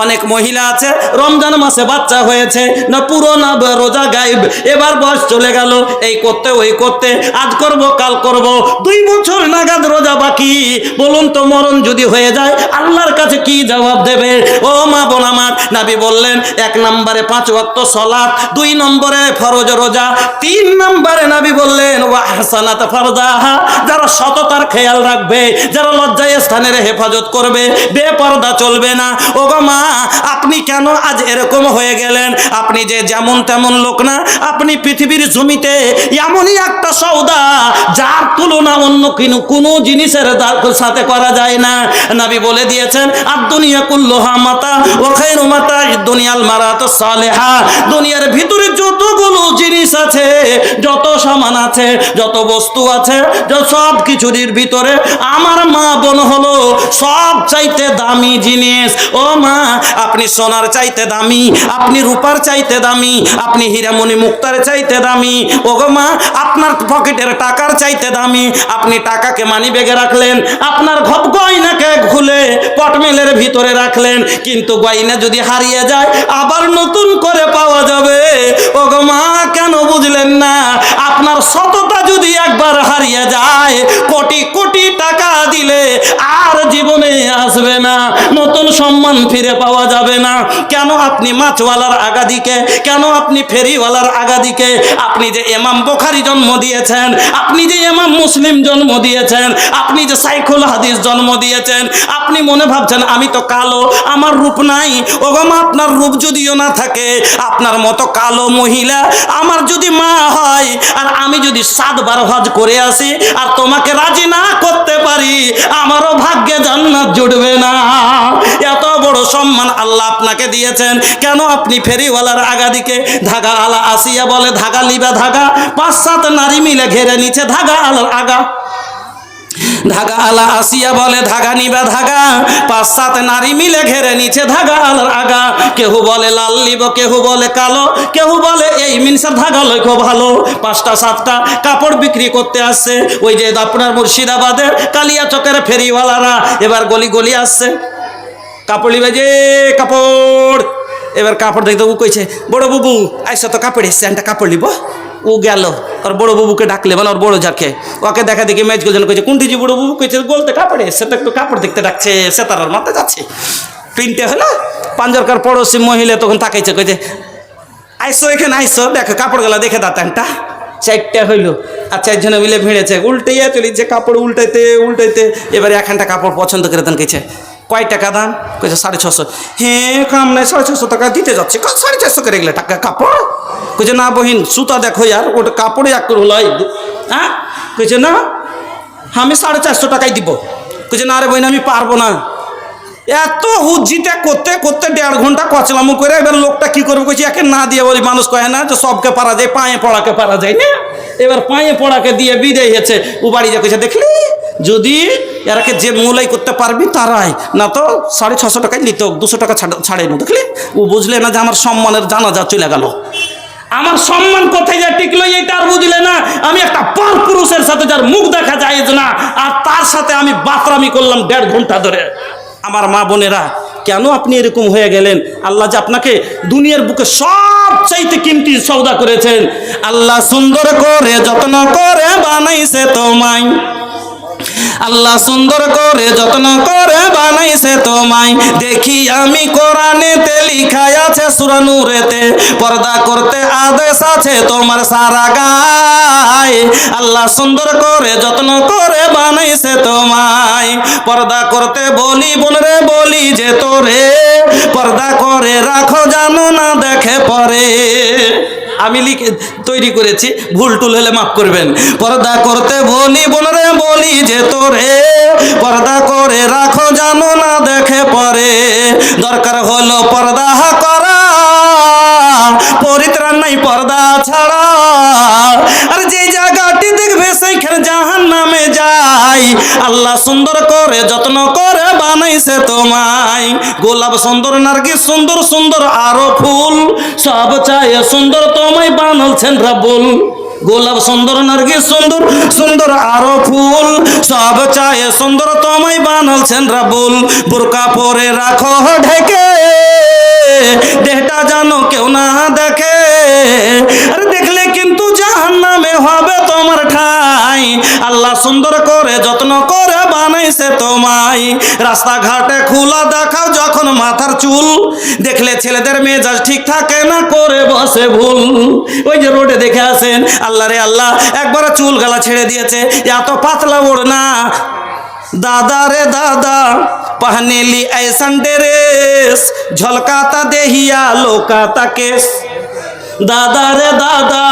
অনেক মহিলা আছে রমজান মাসে বাচ্চা হয়েছে না, পুরো না রোজা গায়েব, এবার বয়স চলে গেল, এই করতে ওই করতে, আজ করব কাল করব, 2 বছর নাগাদ রোজা বাকি। বলুন তো মরণ যদি হয়ে যায় আল্লাহর কাছে কি জবাব দেবে? ও মা বোন আমার, নবী বললেন 1 নম্বরে 5 ওয়াক্ত সালাত, 2 নম্বরে ফরজ রোজা, 3 নম্বরে নবী বললেন ওয়া হাসানাত ফারজাহা, যারা সততার খেয়াল রাখবে, যারা লজ্জায় স্থানের হেফাজত করবে, বেপরদা চলবে না। ও গো মা, আপনি কেন আজ এরকম হয়ে গেলেন? আপনি যে যেমন তেমন লোক না, আপনি পৃথিবীর জমিতে এমনই একটা সওদা যার তুলনা অন্য কোনো জিনিসের সাথে করা যায় না। নবী বলে দিয়েছেন আর দুনিয়া কুল্লুহা মাতা ওয়া খায়রু মাতা দুনিয়াল মারাতুস সালিহা, দুনিয়ার ভিতরে যতগুলো জিনিস আছে, যত সামান আছে, যত বস্তু আছে, সব কিছুর ভিতরে আমার মা বোন হলো সব চাইতে দামি জিনিস। ও মা, আপনি সোনার চাইতে দামি, আপনি রূপার চাইতে দামি, আপনি হীরামণি মুক্তার চাইতে দামি। ওগো মা, আপনার পকেটের টাকার চাইতে দামি, আপনি টাকাকে মানি ব্যাগে রাখলেন, আপনার গয়নাকে খুলে পটমেলের ভিতরে রাখলেন, কিন্তু গয়না যদি হারিয়ে যায় আবার নতুন করে পাওয়া যাবে। ওগো মা, কেন বুঝলেন না? আপনার সততা যদি একবার হারিয়ে যায়, কোটি কোটি টাকা দিলে আর জীবনে আসবে না, নতুন সম্মান ফিরে পাওয়া যাবে না। কেন আপনি মাছওয়ালার আগাদিকে, কেন আপনি ফেরিওয়ালার আগাদিকে? আপনি যে ইমাম বুখারী জন্ম দিয়েছেন, আপনি যে ইমাম মুসলিম জন্ম দিয়েছেন, আপনি যে সাইখুল হাদিস জন্ম দিয়েছেন, আপনি মনে ভাবছেন আমি তো কালো, আমার রূপ নাই। ওগো মা, আপনার রূপ যদিও না থাকে, আপনার মতো কালো মহিলা আমার যদি মা হয় আর আমি যদি 7 বার হজ করে আসি আর তোমাকে রাজি না করতে পারি, আমারও ভাগ্যে জান্নাত জুটবে না। এত বড় সম্মান আল্লাহ আপনাকে দিয়েছেন, কেন আপনি ফেরিওয়ালার আগাদিকে? ধাগা আলা আসিয়া বলে ধাগা লিবা ধাগা, 5-7 নারী মিলে ঘেরে নিচে ধাগা আলার আগা। ধাগা আলা আসিয়া বলে ধাগা নিবা ধাগা, 5-7 নারী মিলে ঘেরে নিচে ধাগা আলার আগা। কেউ বলে লাল লিব, কেউ বলে কালো, কেউ বলে এই মিনসার ধাগা লইখো ভালো। 5টা-7টা কাপড় বিক্রি করতে আসছে ওই যে আপনার মুর্শিদাবাদের কালিয়া চকের ফেরিওয়ালারা, এবার গলি গলি আসছে কাপড় লিবে যে কাপড়। এবার কাপড় দেখতে ও কইছে বড় বাবু আইসা তো কাপড় এসছে, একটা কাপড় লিব। ও গেল, ওর বড় বাবুকে ডাকলে, মানে ওর বড় যাকে, ওকে দেখা দেখি ম্যাচ গোলজন কইছে কোনটি যে বড় বাবু কইছে বলতে কাপড়ে, সে তো একটু কাপড় দেখতে ডাকছে, সে তার মাথায় যাচ্ছে। 3টে হলো, পাঞ্জরকার পড়োশি মহিলা তখন তাকাইছে, কইছে আইসো এখানে, আইসো দেখো কাপড়গুলা দেখে দাও। 4টে হইলো, আর 4 জনে মিলে ভিড়েছে, উল্টাইয়া চলিছে কাপড় উল্টাইতে উল্টাইতে। এবারে একখানটা কাপড় পছন্দ করে দেন, কইছে কয় টাকা দাম? কইছে 650। হ্যাঁ কাম নাই, 650 টাকা দিতে যাচ্ছে। 450 করে গেলে টাকা কাপড়? কইছে না বহিন সুতা দেখো ইয়ার, ওটা কাপড়ে এক করে হলো। হ্যাঁ কইছে না আমি 450 টাকাই দিব। কইছে না রে বহিন আমি পারবো না। এত হুজ্জিতে করতে করতে 1.5 ঘন্টা কচলামু করে এবার লোকটা কি করবে? কইছে একে না দিয়ে বলি, মানুষ কয় না যে সবকে পারা যায়, পায়ে পড়াকে পারা যায় না। এবার পায়ে পড়াকে দিয়ে বিদায় হয়েছে। ও বাড়ি যা কইছে দেখলি যদি এরাকে যে মূলাই করতে পারবি তারাই, না তো 650 টাকায় নিত, 200 টাকা ছাড়াই নো। দেখলি ও বুঝলে না যে আমার সম্মানের জানাজা চলে গেল, আমার সম্মান কোথায় যা টিকলো এইটা আর বুঝলে না। আমি একটা পর পুরুষের সাথে যার মুখ দেখা যায় না, আর তার সাথে আমি বাতরামি করলাম 1.5 ঘন্টা ধরে। আমার মা বোনেরা, কেন আপনি এরকম হয়ে গেলেন? আল্লাহ যে আপনাকে দুনিয়ার বুকে সব চাইতে কিমতি সওদা করেছেন। আল্লাহ সুন্দর করে যত্ন করে বানাইছে তোমায়, আল্লাহ সুন্দর করে যত্ন করে বানাইছে তোমায়। দেখি আমি কোরআনেতে লিখাই আছে সূরা নূরেতে, পর্দা করতে আদেশ আছে তোমার সারা গায়ে। যায়। আল্লাহ সুন্দর করে যত্ন করে বানাইছে তোমায়। পর্দা করতে বলি বোন রে বলি যে তোরে, পর্দা করে রাখো জানো না দেখে পরে। আমি তৈরি করেছি, ভুল টুল হলে মাফ করবেন। পর্দা করতে বলি বোন রে বলি যে তোরে, পর্দা করে রাখো জানো না দেখে পরে। দরকার হলো পর্দা করা, পরিত্রাণ নাই পর্দা ছাড়া। আর যে জায়গাটি দেখবে সেইখানে জাহান্নামে যায়। আল্লাহ সুন্দর করে যত্ন করে বানাইছে তোমায়। গোলাপ সুন্দর, নার্গিস সুন্দর, সুন্দর আরো ফুল, সব চাই সুন্দর তোমায় বানালছেন রাব্বুল। গোলাপ সুন্দর, নার্গিস সুন্দর, সুন্দর আরো ফুল, সব চাই সুন্দর তোমায় বানালছেন রাব্বুল। বোরকা পরে রাখো ঢেকে, দেহটা জানো কেউ না দেখে। আর দেখলে কিন্তু জাহান্নামে হবে তোমার ঠাই। আল্লাহ সুন্দর করে যত্ন করে বানাইছে তোমায়। রাস্তাঘাটে খোলা দেখাও যখন মাথার চুল, দেখলে ছেলেদের মেজাজ ঠিক থাকে না করে বসে ভুল। ওই যে রোডে দেখে আসেন, আল্লাহ রে আল্লাহ একবার চুল গালা ছেড়ে দিয়েছে, এত পাতলা ওড়না। दादा रे दादा पहने ली ऐसन ड्रेस, झलकाता देहिया लोकाता केस। दादा रे दादा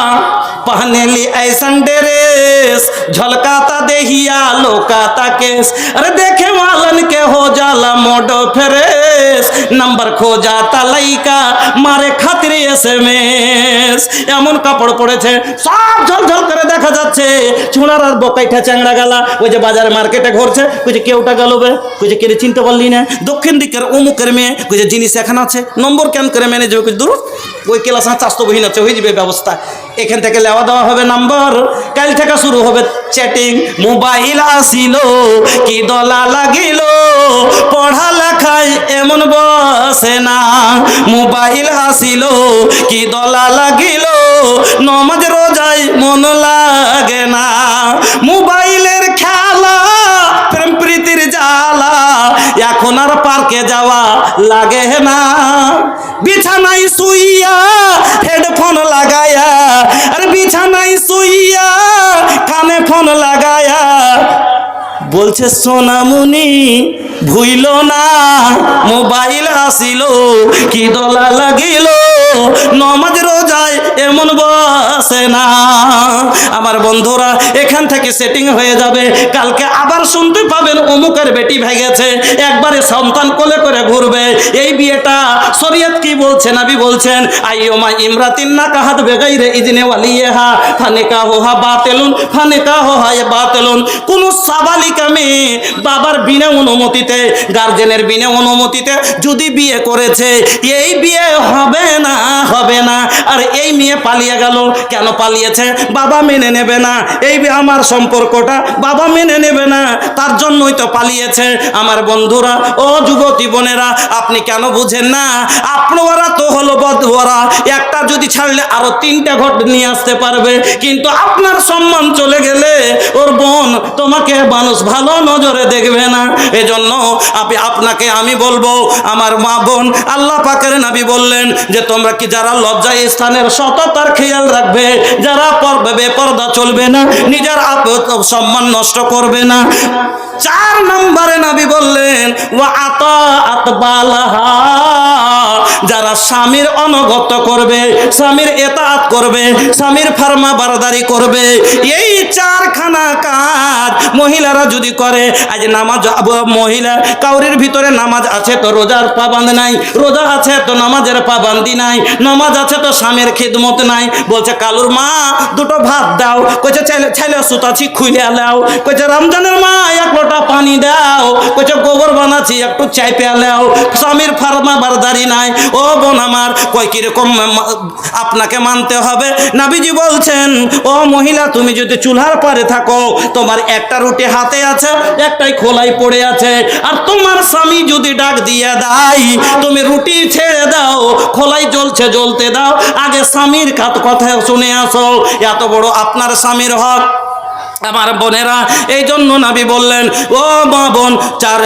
पहने ली ऐसन ड्रेस, झलकाता देहिया लोकाता केस। अरे देखे वालन के हो जाला मोडो फ्रेश, नंबर खो जाता लइका मारे खातिर एसएमएस। এমন কাপড় পরেছে সব ঝলঝল করে দেখা যাচ্ছে। চুনার আর বকাইটা চ্যাংড়া গালা ওই যে বাজারে মার্কেটে ঘুরছে, কই যে কেউটা গেলবে, কই যে কেড়ে চিনতে পারলি না, দক্ষিণ দিকের অমুকের মেয়ে, কই যে জিনিস এখানে আছে, নম্বর কেন করে মেনে যাবে, কই দূর ওই ক্লাস চাস্তো বহিন আছে, হয়ে যাবে ব্যবস্থা। এখান থেকে লেওয়া দেওয়া হবে নাম্বার, কাল থেকে শুরু হবে চ্যাটিং। মোবাইল আসিল কি দলা লাগিল, পড়া লেখায় এমন বসে না। মোবাইল আসিল কি দলা লাগিল, নমাজ রোজায় মন লাগে না। মোবাইলের খেলা প্রেম প্রীতির জ্বালা, এখন আর পার্কে যাওয়া লাগে না। বিছানায় শুইয়া হেডফোন লাগায়া, আর বিছানায় শুইয়া কানে ফোন লাগায়া বলছে সোনামুনি ভুইল না, মোবাইল আসিল কি দলা লাগিল, নমাজ রোজায় এমন বসে না। আমার বন্ধুরা এখান থেকে সেটিং হয়ে যাবে, কালকে আবার শুনতে পাবেন অমুকের বেটি ভেগেছে, একবারে সন্তান কোলে করে ঘুরবে। এই বিয়েটা শরীয়ত কি বলছে? নবী বলছেন আইয়ুমা ইমরাতিন নাকাহাত বেগাইরে ইজনে ওয়ালিহা ফানিকাহুহা বাতিলুন, ফানিকাহুহা বাতিলুন। কোন সাবালিকা মেয়ে বাবার বিনা অনুমতিতে, গার্জেনের বিনা অনুমতিতে যদি বিয়ে করেছে, এই বিয়ে হবে না, হবে না। আর এই মেয়ে পালিয়ে গেল, কেন পালিয়েছে? বাবা মেনে নেবে না, এই আমার সম্পর্কটা বাবা মেনে নেবে না, তার জন্যই তো পালিয়েছে। আমার বন্ধুরা ও যুবতী বোনেরা, আপনি কেন বুঝেন না? আপনারা তো হলো বদওয়ারা, একটা যদি ছাড়লে আরো তিনটা ঘট নিয়ে আসতে পারবে, কিন্তু আপনার সম্মান চলে গেলে ওর বোন তোমাকে মানুষ ভালো নজরে দেখবে না। এজন্য আপনাকে আমি বলবো, আমার মা বোন, আল্লাহ পাকের নবী বললেন যে তোমরা কি যারা লজ্জা স্থানের সততার খেয়াল রাখবে, যারা বেপরদা চলবে না, নিজের সম্মান নষ্ট করবে না। 4 নম্বরে নবী বললেন ওয়া আতাআত বালাহা, যারা স্বামীর অনুগত করবে, স্বামীর ইতাআত করবে, স্বামীর ফরমা বারদারি করবে। এই 4খানা কাজ মহিলারা যদি করে, আজ নামাজ মহিলা কাউরির ভিতরে নামাজ আছে তো রোজার পাবন্দ নাই, রোজা আছে তো নামাজের পাবন্দি নাই, নামাজ আছে তো স্বামীর খিদমত নাই। বলছে কালুর মা দুটো ভাত দাও, কইছে ছেলে সুতাছি খুলে দাও, কইছে রমজানের মা 1 লোটা পানি দাও, কইছে গোবর বানাচ্ছি একটু চাই পেয়ালাও। স্বামীর ফরমা বারদারি নাই। ও বোন আমার, কই কিরকম আপনাকে মানতে হবে? নবীজি বলছেন ও মহিলা, তুমি যদি চুলার পারে থাকো, তোমার একটা রুটি হাতে আছে, একটাই খোলাই পড়ে আছে, আর তোমার স্বামী যদি ডাক দিয়ে দেয়, তুমি রুটি ছেড়ে দাও, খোলাই জ্বলছে জ্বলতে দাও, আগে স্বামীর কথা শুনে আসো। এত বড় আপনার স্বামীর হক। আমার বোনেরা, এই জন্য নবী বললেন ও মা বোন,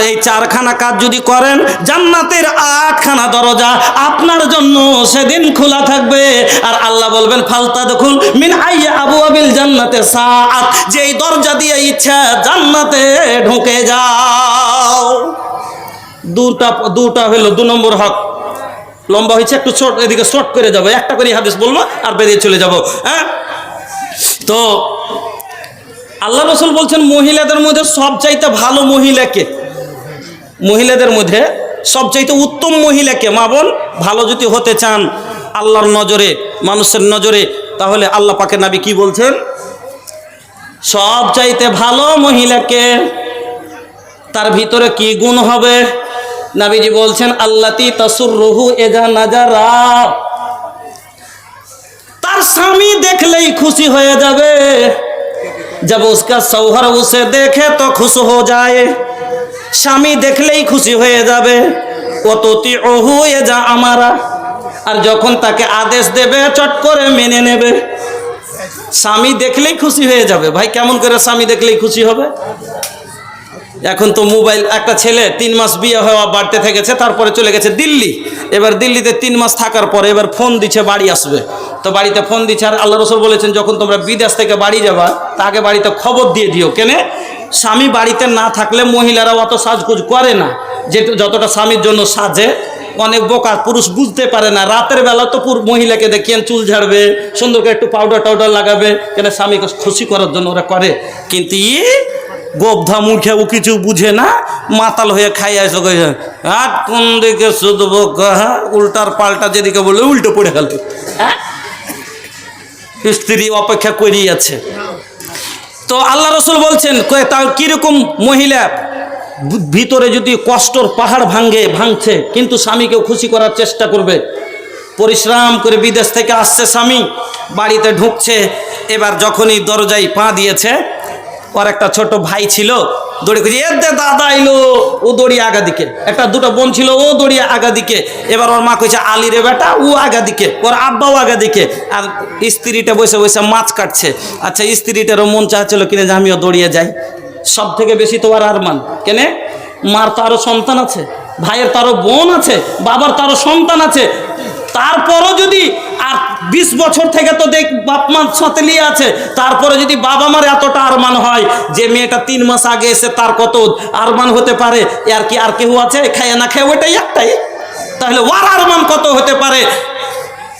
এই 4খানা কাজ যদি করেন, জান্নাতের 8খানা দরজা আপনার জন্য সেদিন খোলা থাকবে। আর আল্লাহ বলবেন ফালতাদখুল মিন আইয়া আবওয়াবি আবওয়াবিল জান্নাতে সাআত, যেই দরজা দিয়ে ইচ্ছা জান্নাতে ঢুকে যাও। দুটা হলো 2 নম্বর হক। লম্বা হয়েছে একটু ছোট, এদিকে শর্ট করে যাবো, একটা করে হাদিস বলবো আর বেরিয়ে চলে যাব। হ্যাঁ, তো আল্লাহ রাসূল বলছেন মহিলাদের মধ্যে সবচাইতে ভালো মহিলাকে, মহিলাদের মধ্যে সবচাইতে উত্তম মহিলাকে, মা বোন ভালো যদি হতে চান আল্লাহর নজরে, মানুষের নজরে, তাহলে আল্লাহ পাকের নবী কি বলছেন? সবচাইতে ভালো মহিলাকে। তার ভিতরে কি গুণ হবে? নবীজি বলছেন আল্লাতি তাসুররুহু ইযা নাজারা, তার স্বামী দেখলেই খুশি হয়ে যাবে। जब उसका शौहर उसे देखे तो खुश हो जाए, স্বামী দেখলেই খুশি হয়ে যাবে। ওয়াতুতিউহু ইযা আমারা, আর যখন তাকে আদেশ দেবে চট করে মেনে নেবে। স্বামী দেখলেই খুশি হয়ে যাবে। ভাই কেমন করে স্বামী দেখলেই খুশি হবে? এখন তো মোবাইল, একটা ছেলে 3 মাস বিয়ে হওয়া বাড়িতে থেকেছে, তারপরে চলে গেছে দিল্লি। এবার দিল্লিতে 3 মাস থাকার পরে এবার ফোন দিচ্ছে বাড়ি আসবে, তো বাড়িতে ফোন দিচ্ছে। আর আল্লাহ রাসূল বলেছেন যখন তোমরা বিদেশ থেকে বাড়ি যাবা তাকে বাড়িতে খবর দিয়ে দিও। কেন? স্বামী বাড়িতে না থাকলে মহিলারা অত সাজগুজ করে না, যতটা স্বামীর জন্য সাজে। অনেক বোকা পুরুষ বুঝতে পারে না, রাতের বেলা তো মহিলাকে দেখিয়েন চুল ঝাড়বে, সুন্দর করে একটু পাউডার লাগাবে, কেন? স্বামীকে খুশি করার জন্য ওরা করে। কিন্তু গোবধা মুখে ও কিছু বুঝে না, মাতাল হয়ে খাই আসো, হাট কোন দিকে শুধু উল্টার পাল্টা যেদিকে বলে উল্টো পড়ে গেল। স্ত্রী অপেক্ষা করেই আছে। তো আল্লাহ রাসূল বলছেন তার কিরকম মহিলা ভিতরে যদি কষ্টর পাহাড় ভাঙছে কিন্তু স্বামীকেও খুশি করার চেষ্টা করবে। পরিশ্রম করে বিদেশ থেকে আসছে স্বামী, বাড়িতে ঢুকছে। এবার যখনই দরজায় পা দিয়েছে, ওর একটা ছোট ভাই ছিল, দৌড়ে খুঁজে এর দাদা এলো, ও দৌড়িয়ে আগা দিকে। একটা দুটো বোন ছিল, ও দৌড়িয়ে আগা দিকে। এবার ওর মা কইছে আলী রে বেটা, ও আগা দিকে, ওর আব্বাও আগা দিকে। আর স্ত্রীটা বসে বসে মাছ কাটছে। আচ্ছা, স্ত্রীটারও মন চাচ্ছিল কিনে যে আমিও দৌড়িয়ে যাই। সব থেকে বেশি তো আর আরমান, কেনে? মার তো আরো সন্তান আছে, ভাইয়ের তারও বোন আছে, বাবার তারও সন্তান আছে। তারপরও যদি আর 20 বছর থেকে তো দেখ বাপ মা সাথে নিয়ে আছে, তারপরে যদি বাবা মার এতটা আরমান হয় যে মেয়েটা 3 মাস আগে এসে তার কত আরমান হতে পারে, আর কি আর কেউ আছে খায় না খায় ওইটাই একটাই, তাহলে ওর আরমান কত হতে পারে?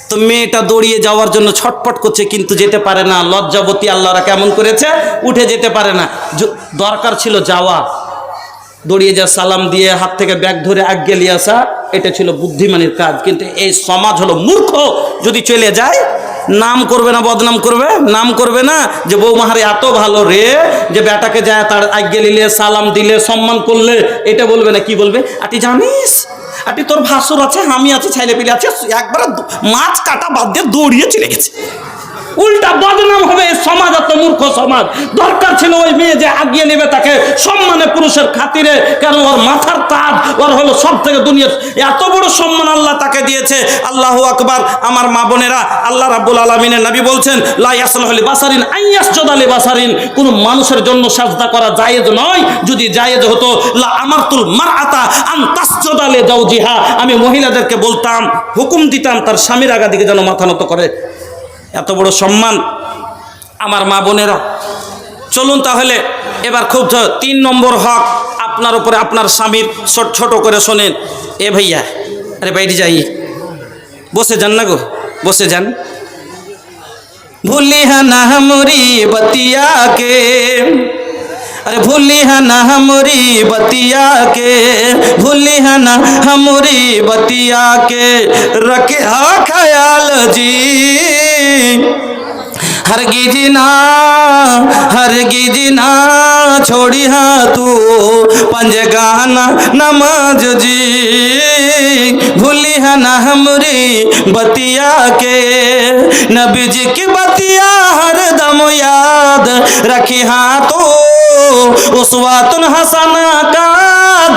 তো মেয়েটা দৌড়িয়ে যাওয়ার জন্য ছটফট করছে কিন্তু যেতে পারে না। লজ্জাবতী আল্লাহরা কেমন করেছে, উঠে যেতে পারে না। দরকার ছিল যাওয়া, দৌড়িয়ে যা সালাম দিয়ে হাত থেকে ব্যাগ ধরে আগে নিয়ে আসা, এটা ছিল বুদ্ধিমানের কাজ। কিন্তু এই সমাজ হলো মূর্খ। যদি চলে যায় নাম করবে না, বদনাম করবে, নাম করবে না যে বৌমাহারে এত ভালো রে যে বেটাকে যায় তার আগে নিলে সালাম দিলে সম্মান করলে, এটা বলবে না। কি বলবে? আটি জানিস, আটি তোর ভাসুর আছে, আমি আছে, ছেলে পিলে আছে, একবার মাছ কাটা বাদ দিয়ে দৌড়িয়ে চলে গেছে। উল্টা বদনাম হবে। সমাজ এত মূর্খ সমাজ। দরকার ছিল ওই মেয়ে যে আগিয়ে নেবে তাকে সম্মানে, পুরুষের খাতিরে, কারণ ওর মাথার তাজ, ওর হলো সব থেকে দুনিয়ার এত বড় সম্মান আল্লাহ তাকে দিয়েছে। আল্লাহু আকবার। আমার মা বোনেরা, আল্লাহ রাব্বুল আলামিনের নবী বলছেন লা ইয়াসলাহু লিবাসারিন আইয়াসজুদা লিবাসারিন, কোন মানুষের জন্য সাজদা করা জায়েজ নয়। যদি জায়েজ হতো লা আমারতুল মারআতা আন তাসজুদা লিজাওজিহা, আমি মহিলাদেরকে বলতাম, হুকুম দিতাম তার স্বামীর আগা দিকে যেন মাথা নত করে। এত বড় সম্মান আমার মা বোনেরা। চলুন তাহলে এবার খুব 3 নম্বর হক আপনার উপরে আপনার স্বামীর। ছোট করে শোনেন। এ ভাইয়া, আরে বাইরে যাই, বসে যান না গো, বসে যান। ভুলিহা না हमरी बतिया के, अरे भूलिहा ना हमरी बतिया के, भूलिहा ना हमरी बतिया के, रखा ख्याल जी हरगिज ना छोड़ी हाँ तू पंजगाना नमाज जी, भूलिहा ना हमरी बतिया के, नबी जी की बतिया हर दम याद रखी हाँ तो उसवातुन हसना का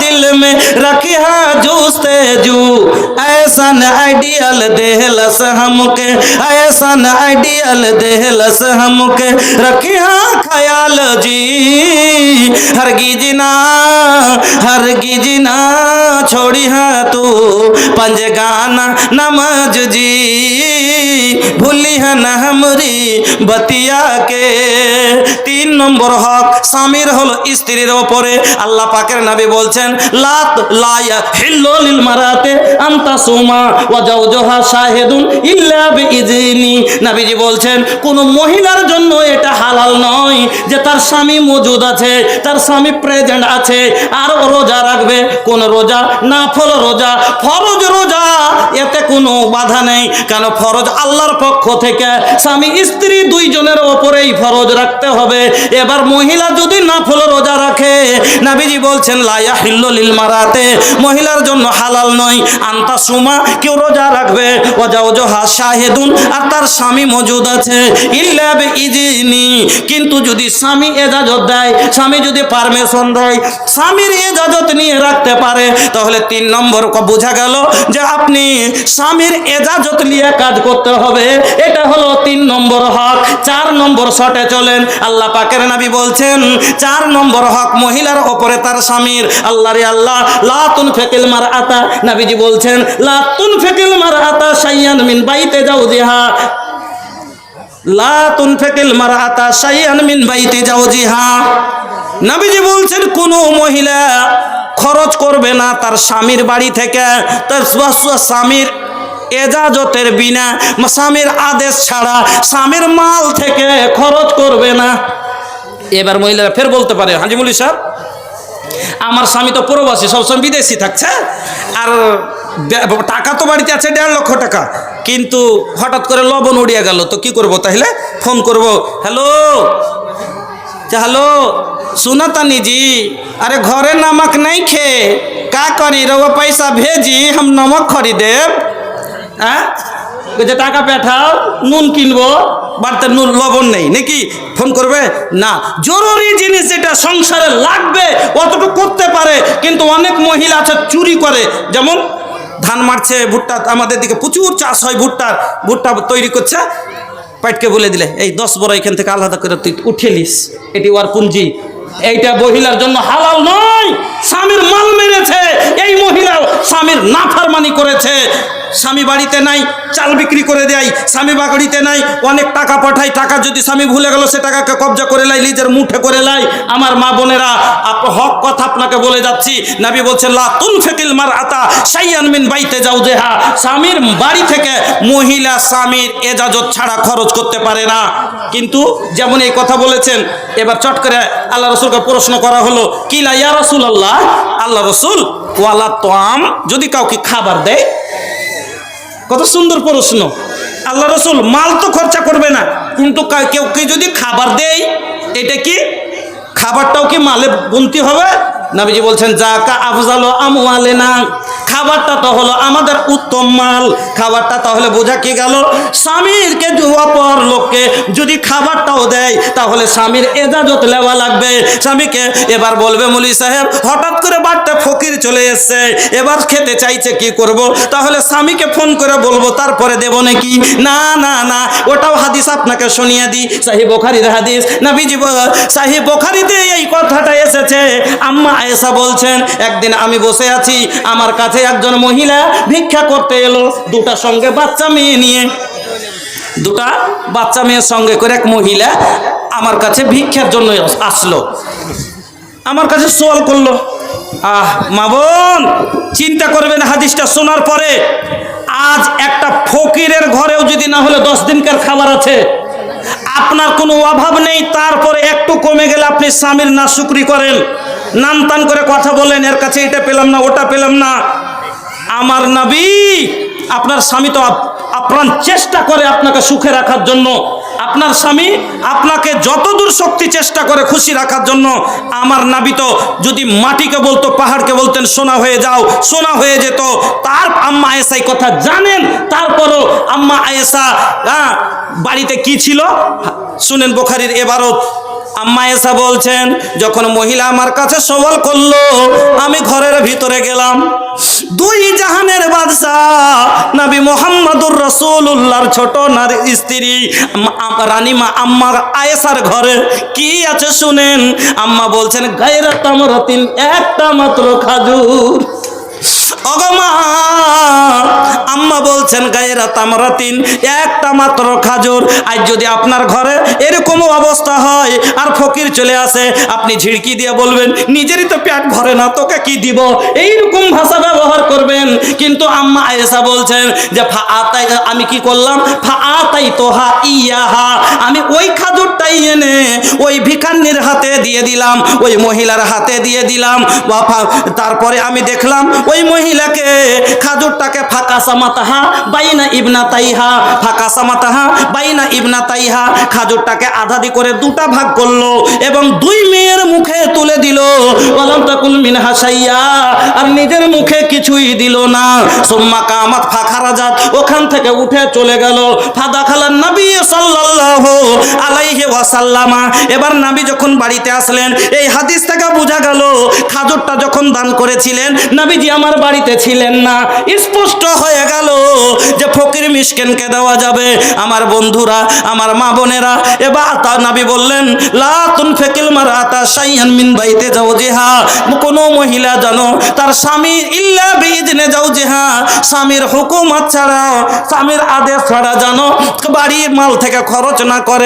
दिल में रखिया जूस्ते जू ऐसा न आइडियल देहलस हमके ऐसा न आइडियल देहलस हमके रखिया ख्याल जी हरगिज ना छोड़ी हाँ तू पंजगाना नमाज जी भूली है न हमरी बतिया के। 3 নম্বর হক স্বামীর হলো স্ত্রীর উপরে। আল্লাহ পাকের নবী বলছেন লা ইয়াহিল্লু লিল মারাতে আনতা সুমা ওয়া জাওজুহা শাহিদুন ইল্লা বিইজনি। নবীজি বলছেন কোন মহিলার জন্য এটা হালাল নয় যে তার স্বামী মজুদ আছে, তার স্বামী প্রেজেন্ট আছে আর রোজা রাখবে। কোন রোজা? নাফল রোজা। ফরজ রোজা এতে কোনো বাধা নেই, কারণ ফরজ আল্লাহর পক্ষ থেকে স্বামী স্ত্রী দুইজনের ওপরেই ফরজ রাখতে হবে। এবার মহিলা যদি নাফল রোজা রাখে, নবীজি বলছেন লা ইয়াহিল্লু লিল মারাতে, মহিলার জন্য হালাল নয় আনতা সুমা, কেউ রোজা রাখবে, ওয়া জাওজুহা শাহিদুন, আর তার স্বামী মজুদ আছে, ইল্লা বিইজনি, কিন্তু যদি স্বামী এজাজত দেয়, স্বামী যদি পারমিশন দেয়, স্বামীর এজাজত নিয়ে রাখতে পারে, তাহলে 3 নম্বর বোঝা গেল যে আপনি স্বামীর এজাজত নিয়ে কাজ করতে হবে। এটা হলো 3 নম্বর হক। 4 নম্বর শটে চলেন। আল্লাহ পাকের নবী বলছেন 4 নম্বর হক মহিলার উপরে তার স্বামীর। আল্লাহ রে আল্লাহ, লা তুনফিকিল মারআতা, নবীজি বলছেন লা তুনফিকিল মারআতা শাইয়ান মিন বাইতি জাওজিহা, লা তুনফিকিল মারআতা শাইয়ান মিন বাইতি জাওজিহা। নবীজি বলছেন কোন মহিলা খরচ করবে না তার স্বামীর বাড়ি থেকে, তার স্বামীর এজাজতের বিনা, স্বামীর আদেশ ছাড়া স্বামীর মাল থেকে খরচ করবে না। এবার মহিলারা ফের বলতে পারে হাজি মৌলী সাহেব আমার স্বামী তো প্রবাসী, সবসময় বিদেশি থাকছে, আর টাকা তো বাড়িতে আছে 1.5 লক্ষ টাকা, কিন্তু হঠাৎ করে লবণ উড়িয়ে গেল, তো কি করব? তাহলে ফোন করব, হ্যালো सुनतानी जी, अरे घरे नमक नहीं खे, का करी रहो पैसा भेजी हम नमक खरीदे, যে টাকা পাঠাও নুন কিনবো, বাড়িতে নুন লবণ নেই নাকি, ফোন করবে না। জরুরি জিনিস যেটা সংসারে লাগবে অতটুকু করতে পারে, কিন্তু অনেক মহিলা আছে চুরি করে। যেমন ধান মারছে, ভুট্টা আমাদের দিকে প্রচুর চাষ হয়, ভুট্টা তৈরি করছে, পাইটকে বলে দিলে এই 10 বড় এখান থেকে আলাদা করে তুই উঠে নিস, এটি ওর পুঞ্জি, এইটা মহিলার জন্য হালাল নয়। স্বামীর মাল মেরেছে, এই মহিলা স্বামীর নাফরমানি করেছে। স্বামী বাড়িতে নাই, চাল বিক্রি করে দেয়, স্বামী বাড়িতে নাই, অনেক টাকা পাঠায়, টাকা যদি স্বামী ভুলে গেল সে টাকাকে কবজা করে লাই, নিজের মুঠে করে লাই। আমার মা বোনেরা, হক কথা আপনাকে বলে যাচ্ছি, নবী বলছেন লা তুনফিকিল মারআতা শাইয়ান মিন বাইতি জাওজিহা, স্বামীর বাড়ি থেকে মহিলা স্বামীর এজাজত ছাড়া খরচ করতে পারে না। কিন্তু যেমন এই কথা বলেছেন, এবার চট করে আল্লাহ রাসূলকে প্রশ্ন করা হলো, কিলা ইয়া রাসূলুল্লাহ, আল্লাহ রাসূল ওয়ালা তোয়াম, যদি কাউকে খাবার দেয়, কত সুন্দর প্রশ্ন। আল্লাহ রাসূল মাল তো খরচা করবে না, কিন্তু কেউ যদি খাবার দেয়, এটা কি খাবারটাও কি মালে গুনতি হবে? নবীজি বলছেন জাকা আফজালু আমওয়ালিনা, খাবারটা তো হলো আমাদের উত্তম মাল। খাবারটা তাহলে বোঝা কি গেল, স্বামীরকে অপর লোককে যদি খাবারটাও দেয়, তাহলে স্বামীর এজাজত নেওয়া লাগবে স্বামীকে। এবার বলবে মৌলী সাহেব হঠাৎ করে বাড়িতে ফকির চলে এসছে, এবার খেতে চাইছে, কি করব? তাহলে স্বামীকে ফোন করে বলবো তারপরে দেব নাকি? না না না, ওটাও হাদিস আপনাকে শুনিয়ে দিই, সহিহ বুখারীর হাদিস। নবীজি সহিহ বুখারীতে এই কথাটা এসেছে। আম্মা আয়েশা বলছেন একদিন আমি বসে আছি, আমার কাছে একজন মহিলা ভিক্ষা করতে এলো, 2টা সঙ্গে বাচ্চা মেয়ে নিয়ে, 2টা বাচ্চা মেয়ের সঙ্গে করে এক মহিলা আমার কাছে ভিক্ষার জন্য আসলো। আমার কাছে সওয়াল করলো, মা বোন চিন্তা করবেন হাদিসটা শোনার পরে, আজ একটা ফকিরের ঘরেও যদি না হলে 10 দিনকার খাবার আছে, আপনার কোনো অভাব নেই, তারপরে একটু কমে গেলে আপনি স্বামীর নাশুকরি করেন, নাম টান করে কথা বলেন, এর কাছে এটা পেলাম না, ওটা পেলাম না। আমার নবী, আপনার স্বামী তো আপ্রাণ চেষ্টা করে আপনাকে সুখে রাখার জন্য, আপনার স্বামী আপনাকে যতদূর শক্তি চেষ্টা করে খুশি রাখার জন্য। আমার নবী তো যদি মাটিকে বলতো, পাহাড়কে বলতেন সোনা হয়ে যাও, সোনা হয়ে যেত। তার আম্মা আয়েশা এই কথা জানেন, তারপরও আম্মা আয়েশা বাড়িতে কি ছিল শুনেন, বুখারীর এবারত আম্মা আয়েশা বলছেন, যখন মহিলা আমার কাছে সওয়াল করলো, আমি ঘরের ভিতরে গেলাম। দুই জাহানের বাদশাহ নবী মুহাম্মদুর রাসূলুল্লাহর ছোট নারী স্ত্রী রানীমা আম্মা আয়েশার ঘরে কি আছে শুনেন। আম্মা বলছেন, গায়রা তামরাতিন, একটা মাত্র খাজুর। অগমা আম্মা বলছেন, গায়রা তামরাতিন, একটা মাত্র খাজুর। আজ যদি আপনার ঘরে এরকম অবস্থা হয় আর ফকির চলে আসে, আপনি ঝিড়কি দিয়ে বলবেন, নিজেরই তো পেট ভরে না, তোকে কি দিব, এইরকম ভাষা ব্যবহার করবেন। কিন্তু আম্মা আয়েশা বলছেন যে আমি কি করলাম, ফাআতাই তোহা ইয়াহা, আমি ওই খাজুরটাই এনে ওই ভিখারির হাতে দিয়ে দিলাম, ওই মহিলার হাতে দিয়ে দিলাম। তারপরে আমি দেখলাম ওই মহিলাকে খাজুরটাকে ফাঁকা সামাতাহা বাইনা ইবনাতাইহা, ফাঁকা সামাতাহা বাইনা ইবনাতাইহা, খাজুরটাকে আধাদি করে দুটা ভাগ করলো এবং দুই মেয়ের মুখে তুলে দিল। ওয়ালাম তাকুল মিনহা শাইয়া, আর নিজের মুখে কিছুই দিল না। সুম্মা কামাত ফাখারাজাত, ওখান থেকে উঠে চলে গেল। ফাদাখালান নবী সাল্লাল্লাহু আলাইহি ওয়াসাল্লামা, এবার নবী যখন বাড়িতে আসলেন, এই হাদিস থেকে বোঝা গেল খাজুরটা যখন দান করেছিলেন নবীজি আমার বাড়িতে ছিলেন না। স্পষ্ট হয়ে গেল যে ফকির মিসকিনকে দেওয়া যাবে। আমার বন্ধুরা, আমার মা বোনেরা, এবার তা নবী বললেন, লা তুনফিকুল মারআতা শাইআন মিন বাইতি যাওজিহা, কোন মহিলা জানো তার স্বামী ইল্লা বিইজনে যাওজিহা, স্বামীর হুকুমত ছাড়া, স্বামীর আদেশ ছাড়া জানো বাড়ির মাল থেকে খরচ না করে।